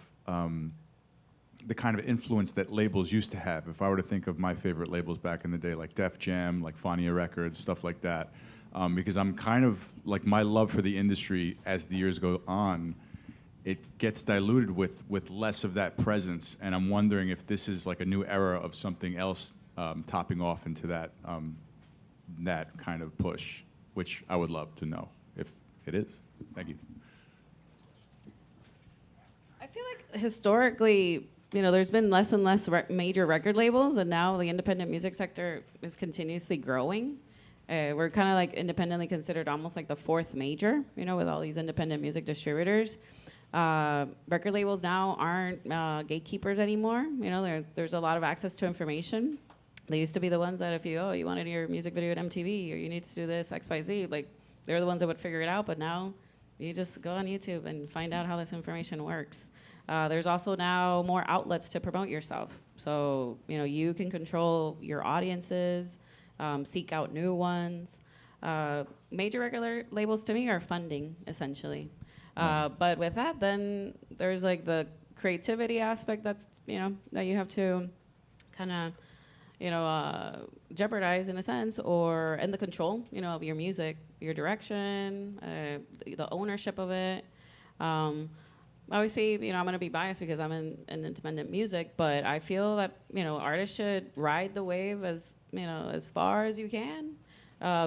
the kind of influence that labels used to have? If I were to think of my favorite labels back in the day, like Def Jam, like Fonia Records, stuff like that, because I'm kind of, like, my love for the industry as the years go on, it gets diluted with less of that presence, and I'm wondering if this is like a new era of something else topping off into that that kind of push, which I would love to know if it is. Thank you. I feel like historically, you know, there's been less and less major record labels, and now the independent music sector is continuously growing. We're kind of like independently considered almost like the fourth major, you know, with all these independent music distributors. Record labels now aren't gatekeepers anymore. You know, there's a lot of access to information. They used to be the ones that if you wanted your music video at MTV or you need to do this XYZ, like they're the ones that would figure it out. But now you just go on YouTube and find out how this information works. There's also now more outlets to promote yourself. So, you know, you can control your audiences, seek out new ones. Major record labels to me are funding, essentially. But with that, then there's like the creativity aspect that's, you know, that you have to kind of, you know, jeopardize in a sense, and the control, you know, of your music, your direction, the ownership of it. Obviously, you know, I'm going to be biased because I'm in independent music, but I feel that, you know, artists should ride the wave as, you know, as far as you can,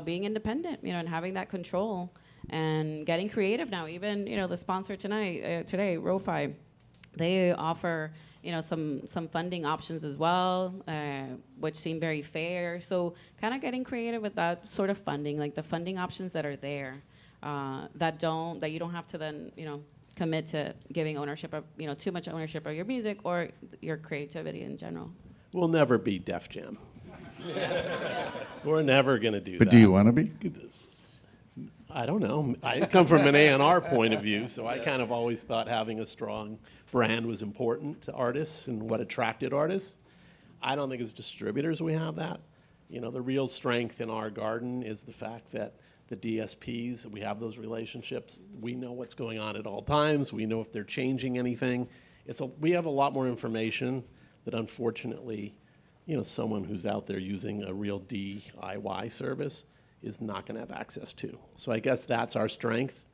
being independent, you know, and having that control and getting creative now. Even, you know, the sponsor today, Ro-Fi, they offer, you know, some funding options as well, which seem very fair. So kind of getting creative with that sort of funding, like the funding options that are there, that you don't have to then, you know, commit to giving ownership of, you know, too much ownership of your music or your creativity in general. We'll never be Def Jam. We're never going to do that. But do you want to be? I don't know. I come from an A&R point of view, so I kind of always thought having a strong brand was important to artists and what attracted artists. I don't think as distributors we have that. You know, the real strength in our garden is the fact that the DSPs, we have those relationships. We know what's going on at all times. We know if they're changing anything. We have a lot more information that unfortunately, you know, someone who's out there using a real DIY service is not going to have access to. So I guess that's our strength.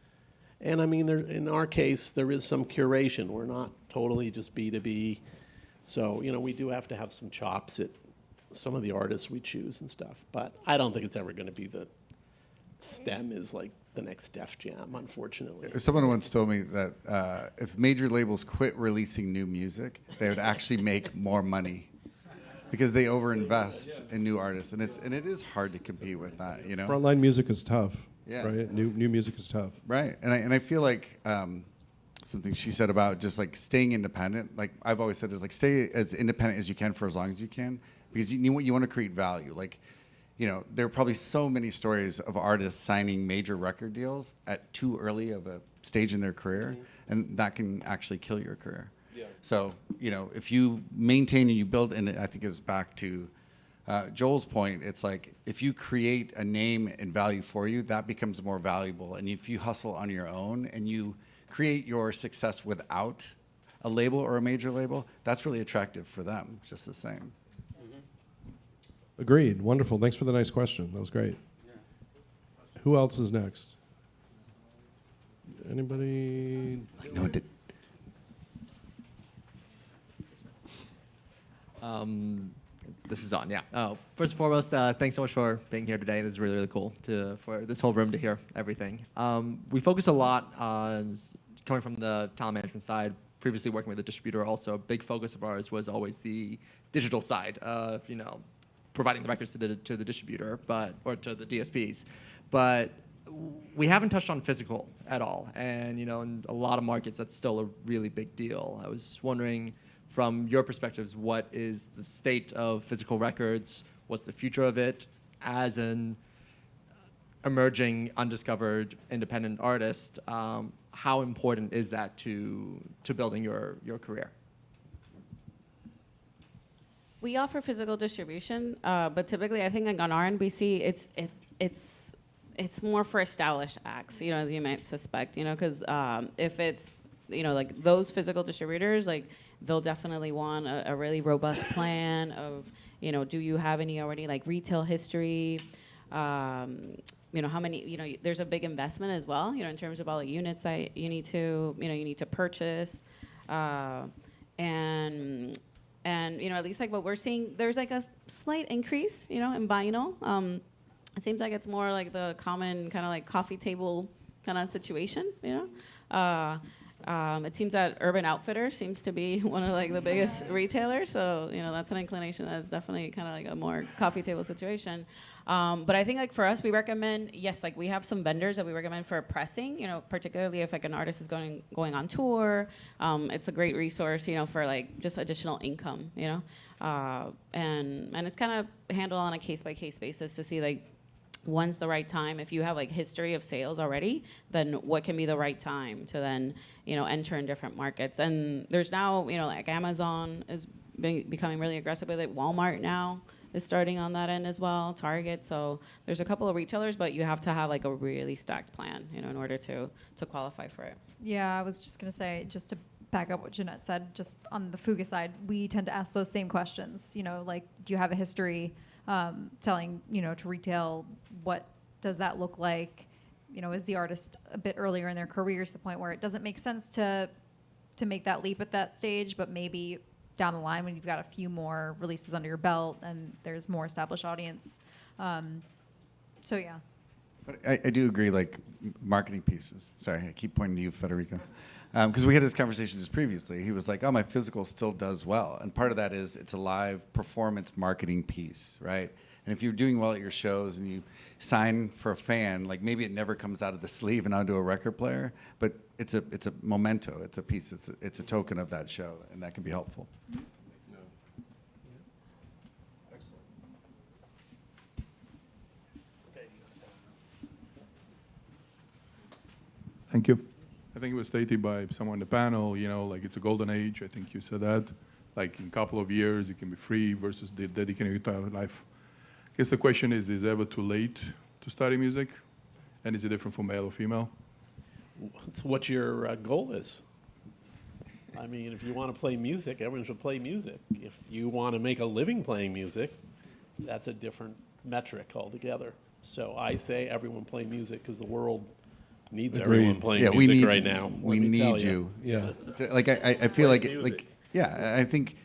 And I mean, in our case, there is some curation. We're not totally just B2B. So, you know, we do have to have some chops at some of the artists we choose and stuff. But I don't think it's ever going to be the STEM is like the next Def Jam, unfortunately. Someone once told me that if major labels quit releasing new music, they would actually make more money because they overinvest in new artists, and it is hard to compete with that, you know. Frontline music is tough. Yeah. Right. New music is tough. Right, and I feel like something she said about just like staying independent. Like I've always said, is like stay as independent as you can for as long as you can, because you want to create value. Like, you know, there are probably so many stories of artists signing major record deals at too early of a stage in their career, and that can actually kill your career. Yeah. So, you know, if you maintain and you build, and I think it was back to Joel's point, it's like if you create a name and value for you, that becomes more valuable. And if you hustle on your own and you create your success without a label or a major label, that's really attractive for them, just the same. Agreed. Wonderful. Thanks for the nice question. That was great. Who else is next? Anybody? No, it did. This is on, yeah. First and foremost, thanks so much for being here today. This is really, really cool for this whole room to hear everything. We focus a lot on, coming from the talent management side, previously working with a distributor also, a big focus of ours was always the digital side of, providing the records to the distributor, or to the DSPs. But we haven't touched on physical at all. And, in a lot of markets, that's still a really big deal. I was wondering, from your perspectives, what is the state of physical records? What's the future of it as an emerging, undiscovered, independent artist? How important is that to building your career? We offer physical distribution, but typically I think like on RNBC, it's more for established acts, as you might suspect, because if it's, like those physical distributors, like they'll definitely want a really robust plan of, do you have any already like retail history? How many, there's a big investment as well, in terms of all the units that you need to purchase. And at least like what we're seeing, there's like a slight increase, in vinyl. It seems like it's more like the common kind of like coffee table kind of situation, It seems that Urban Outfitters seems to be one of like the biggest retailers, so that's an inclination that's definitely kind of like a more coffee table situation. But I think like for us, we recommend, yes, like we have some vendors that we recommend for pressing, particularly if like an artist is going on tour. It's a great resource, for like just additional income, and it's kind of handled on a case by case basis to see like when's the right time. If you have like history of sales already, then what can be the right time to then enter in different markets. And there's now like Amazon is becoming really aggressive with it. Walmart now is starting on that end as well, Target. So there's a couple of retailers, but you have to have like a really stacked plan, in order to qualify for it. Yeah, I was just going to say, just to back up what Janette said, just on the Fuga side, we tend to ask those same questions. Like, do you have a history telling, to retail, what does that look like? Is the artist a bit earlier in their career to the point where it doesn't make sense to make that leap at that stage, but maybe down the line when you've got a few more releases under your belt and there's more established audience. So yeah. But I do agree, like marketing pieces. Sorry, I keep pointing to you, Federico. Because we had this conversation just previously. He was like, oh, my physical still does well. And part of that is it's a live performance marketing piece, right? And if you're doing well at your shows and you sign for a fan, like maybe it never comes out of the sleeve and onto a record player, but it's a memento, it's a piece, it's a token of that show, and that can be helpful. Thank you. I think it was stated by someone on the panel, like it's a golden age. I think you said that. Like in a couple of years, it can be free versus dedicating your entire life. I guess the question is it ever too late to study music? And is it different for male or female? It's what your goal is. I mean, if you want to play music, everyone should play music. If you want to make a living playing music, that's a different metric altogether. So I say everyone play music because the world needs everyone playing music right now. We need you. Yeah. Like I feel like music. yeah, I think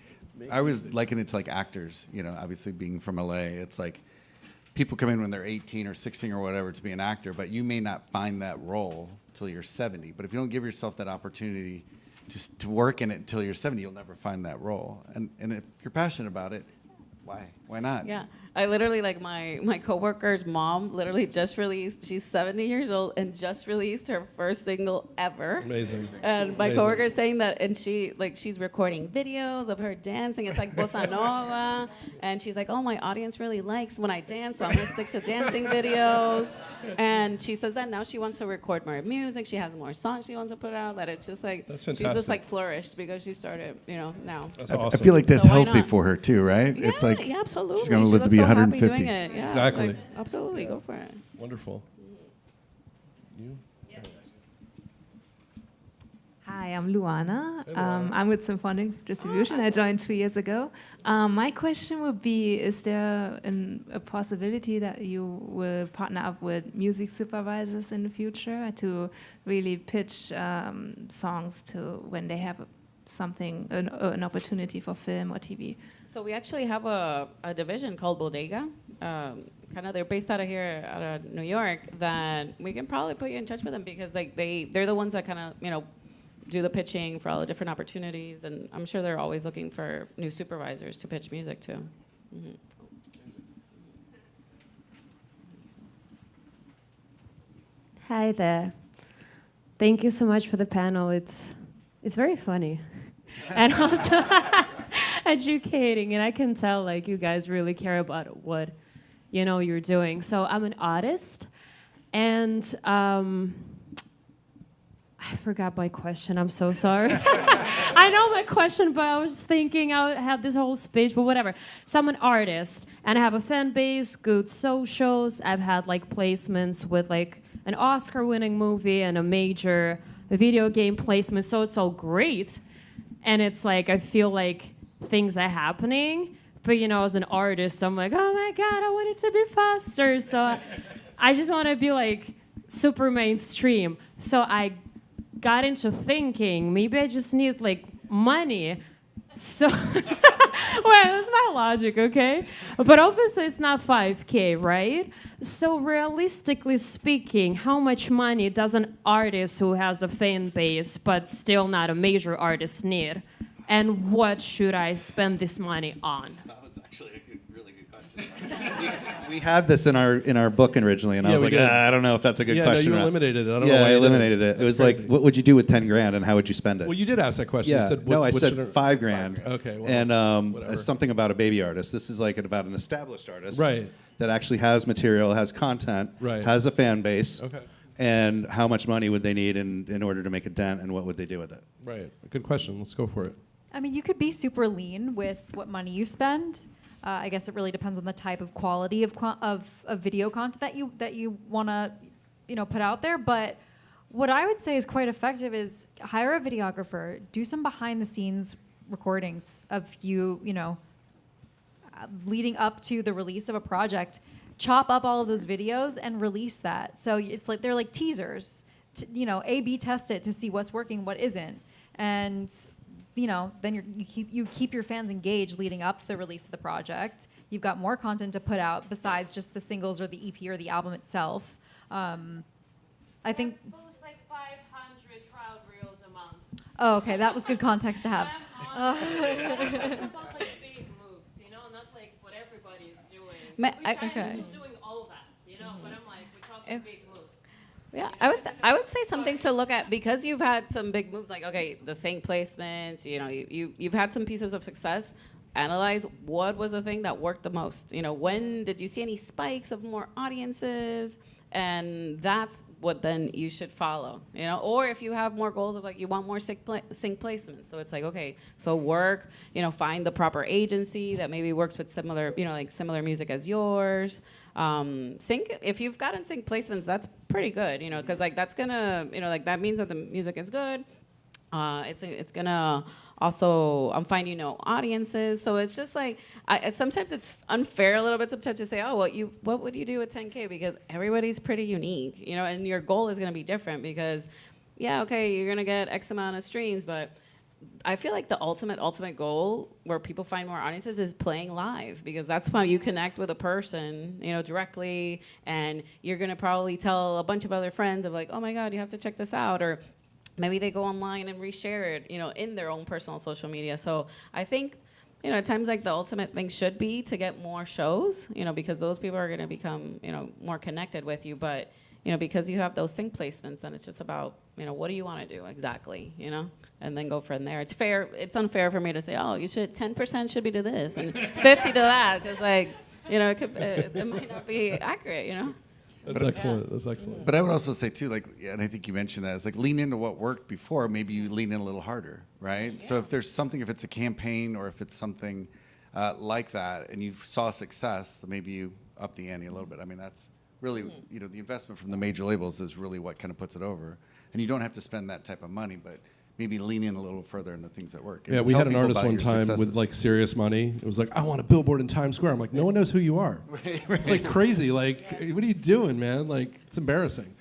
I was liken it to like actors, obviously being from LA, it's like people come in when they're 18 or 16 or whatever to be an actor, but you may not find that role till you're 70. But if you don't give yourself that opportunity to work in it until you're 70, you'll never find that role. And if you're passionate about it, why not? Yeah, I literally, like my coworker's mom literally just released, she's 70 years old and just released her first single ever. Amazing. And my coworker is saying that, and she's recording videos of her dancing. It's like bossa nova. And she's like, oh, my audience really likes when I dance, so I'm gonna stick to dancing videos. And she says that now she wants to record more music. She has more songs she wants to put out. That it's just like, That's she's fantastic. just like flourished because she started, now. That's I awesome. feel like that's So why healthy not? for her too, right? Yeah, It's like yeah, absolutely. Absolutely. She's gonna She live to looks be so happy 150. doing it. Yeah, Exactly. like, absolutely, go for it. Wonderful. You? Hi, I'm Luana. Hey, Luana. I'm with Symphonic Distribution. I joined 2 years ago. My question would be, is there a possibility that you will partner up with music supervisors in the future to really pitch songs to when they have an opportunity for film or TV? So we actually have a division called Bodega. They're based out of here, out of New York. That we can probably put you in touch with them because they're the ones that do the pitching for all the different opportunities, and I'm sure they're always looking for new supervisors to pitch music to. Mm-hmm. Hi there. Thank you so much for the panel. It's very funny and also educating, and I can tell like you guys really care about what you're doing. So I'm an artist, and I forgot my question. I'm so sorry. I know my question, but I was thinking I had this whole speech, but whatever. So I'm an artist, and I have a fan base, good socials. I've had like placements with like an Oscar-winning movie and a major video game placement. So it's all great, and it's like I feel like things are happening. But as an artist, I'm like, oh my God, I want it to be faster. So I just want to be like super mainstream. So I got into thinking maybe I just need like money. So well, that's my logic, okay? But obviously it's not 5K, right? So realistically speaking, how much money does an artist who has a fan base but still not a major artist need? And what should I spend this money on? That was actually a really good question. We had this in our book originally, and I was like, I don't know if that's a good question. Yeah, you eliminated it. I don't know yeah, why I you did eliminated it. It was crazy. like, what would you do with 10 grand, and how would you spend it? Well, you did ask that question. Yeah, You said, no, I what said should 5 grand. Okay, well, and whatever. something about a baby artist. This is like about an established artist, Right. that actually has material, has content, Right. has a fan base. Okay. And how much money would they need in order to make a dent, and what would they do with it? Right. Good question. Let's go for it. I mean, you could be super lean with what money you spend. I guess it really depends on the type of quality of video content that you want to put out there. But what I would say is quite effective is hire a videographer, do some behind the scenes recordings of you leading up to the release of a project. Chop up all of those videos and release that. So it's like they're like teasers. A/B test it to see what's working, what isn't, and then you keep your fans engaged leading up to the release of the project. You've got more content to put out besides just the singles or the EP or the album itself. I think. Post like 500 trial reels a month. Oh, okay, that was good context to have. About like big moves, not like what everybody's doing. We're trying to doing all that, but I'm like, we're talking big moves. Yeah, I would say something to look at because you've had some big moves, like the sync placements. You've had some pieces of success. Analyze what was the thing that worked the most. When did you see any spikes of more audiences? And that's what then you should follow. Or if you have more goals of like you want more sync placements, so it's like so work. Find the proper agency that maybe works with similar similar music as yours. Sync, if you've gotten sync placements, that's pretty good, because that's gonna, that means that the music is good. It's gonna also find audiences. So it's just like sometimes it's unfair a little bit sometimes to say, what would you do with 10K, because everybody's pretty unique, and your goal is gonna be different because you're gonna get X amount of streams, but I feel like the ultimate goal where people find more audiences is playing live, because that's how you connect with a person, directly, and you're gonna probably tell a bunch of other friends of like, oh my God, you have to check this out, or maybe they go online and reshare it, in their own personal social media. So I think, at times like the ultimate thing should be to get more shows, because those people are gonna become, more connected with you, but because you have those sync placements, then it's just about, what do you want to do exactly, and then go from there. It's unfair for me to say, 10% should be to this and 50 to that, because it might not be accurate, That's excellent. That's excellent. But I would also say too, and I think you mentioned that, it's like lean into what worked before. Maybe you lean in a little harder, right? Yeah. So if there's something, if it's a campaign or if it's something like that, and you saw success, then maybe you up the ante a little bit. I mean, that's really, you know, the investment from the major labels is really what kind of puts it over. And you don't have to spend that type of money, but maybe lean in a little further into things that work. Yeah, we had an artist one time with like serious money. It was like, I want a billboard in Times Square. I'm like, no one knows who you are. Right. It's like crazy. Like, what are you doing, man? Like, it's embarrassing.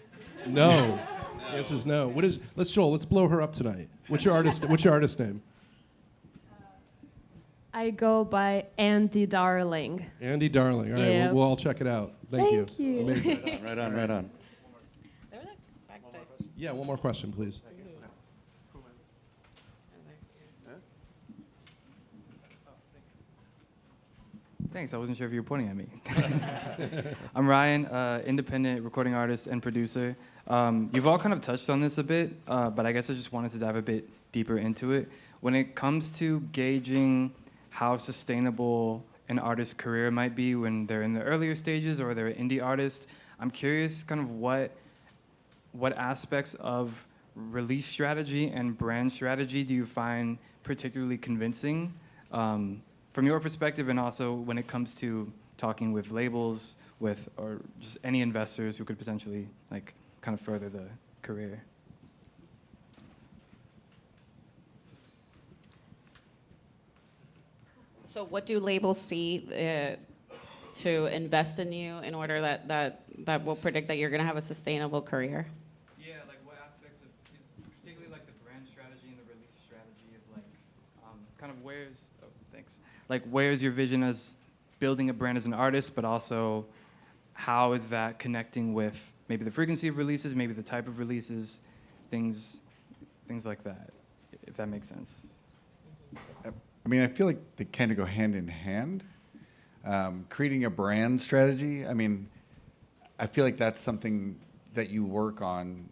No. The answer is no. Let's blow her up tonight. What's your artist name? I go by Andy Darling. Andy Darling. All right, Yeah. we'll all check it out. Thank you. Amazing. Right on. Yeah, one more question, please. Thanks. I wasn't sure if you were pointing at me. I'm Ryan, independent recording artist and producer. You've all kind of touched on this a bit, but I guess I just wanted to dive a bit deeper into it. When it comes to gauging how sustainable an artist's career might be when they're in the earlier stages or they're an indie artist, I'm curious kind of what aspects of release strategy and brand strategy do you find particularly convincing? From your perspective, and also when it comes to talking with labels, or just any investors who could potentially like kind of further the career. So what do labels see to invest in you in order that will predict that you're going to have a sustainable career? Yeah, like what aspects of, particularly like the brand strategy and the release strategy of like, kind of where's your vision as building a brand as an artist, but also how is that connecting with maybe the frequency of releases, maybe the type of releases, things like that, if that makes sense. I mean, I feel like they kind of go hand in hand. Creating a brand strategy, I mean, I feel like that's something that you work on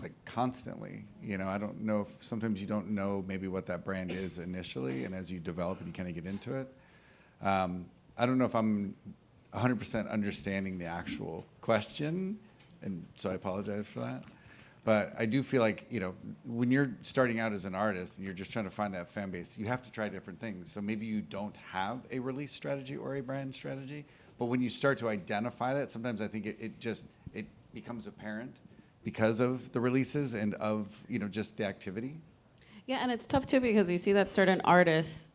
like constantly. You know, I don't know if sometimes you don't know maybe what that brand is initially, and as you develop and you kind of get into it. I don't know if I'm 100% understanding the actual question, and so I apologize for that. But I do feel like, you know, when you're starting out as an artist and you're just trying to find that fan base, you have to try different things. So maybe you don't have a release strategy or a brand strategy, but when you start to identify that, sometimes I think it becomes apparent because of the releases and of, you know, just the activity. Yeah, and it's tough too because you see that certain artists,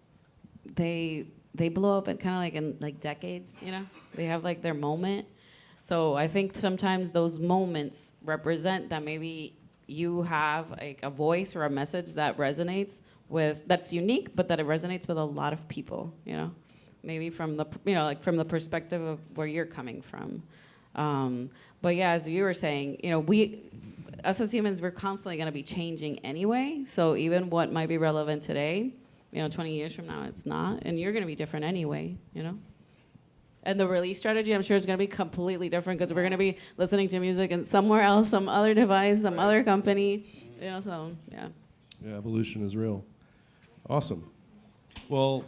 they blow up in kind of like in like decades, you know? They have like their moment. So I think sometimes those moments represent that maybe you have like a voice or a message that resonates with, that's unique, but that it resonates with a lot of people, you know? Maybe from the, you know, like from the perspective of where you're coming from. But yeah, as you were saying, you know, us as humans, we're constantly gonna be changing anyway. So even what might be relevant today, you know, 20 years from now, it's not, and you're gonna be different anyway, you know? And the release strategy, I'm sure, is going to be completely different because we're going to be listening to music and somewhere else, some other device, some other company, you know. So yeah. Yeah, evolution is real. Awesome. Well,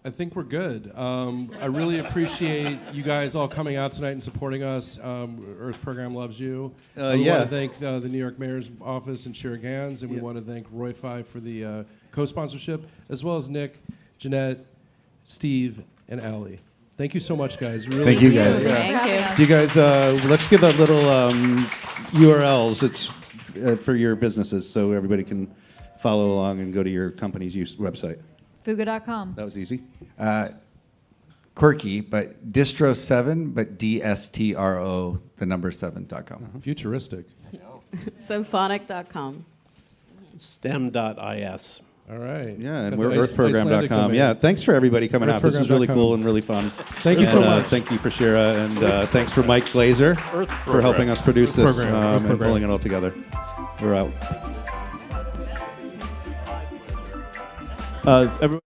I think we're good. I really appreciate you guys all coming out tonight and supporting us. Earth Program loves you. We want to thank the New York Mayor's Office and Shira Gans, and we want to thank Roy Five for the co-sponsorship, as well as Nick, Janette, Steve, and Allie. Thank you so much, guys. Really Thank you, guys. Thank you. Do you guys, let's give that little URLs. It's for your businesses, so everybody can follow along and go to your company's website. Fuga.com. That was easy. Quirky, but Distro7, but DSTRO, the number 7.com. Futuristic. Symphonic.com. STEM.is. All right. Yeah, and Got we're the earthprogram.com. domain. Yeah, thanks for everybody coming out. This was really cool and really fun. Thank you so much. Thank you for Shira, and thanks for Mike Glazer for helping us produce this and pulling it all together. We're out. Everyone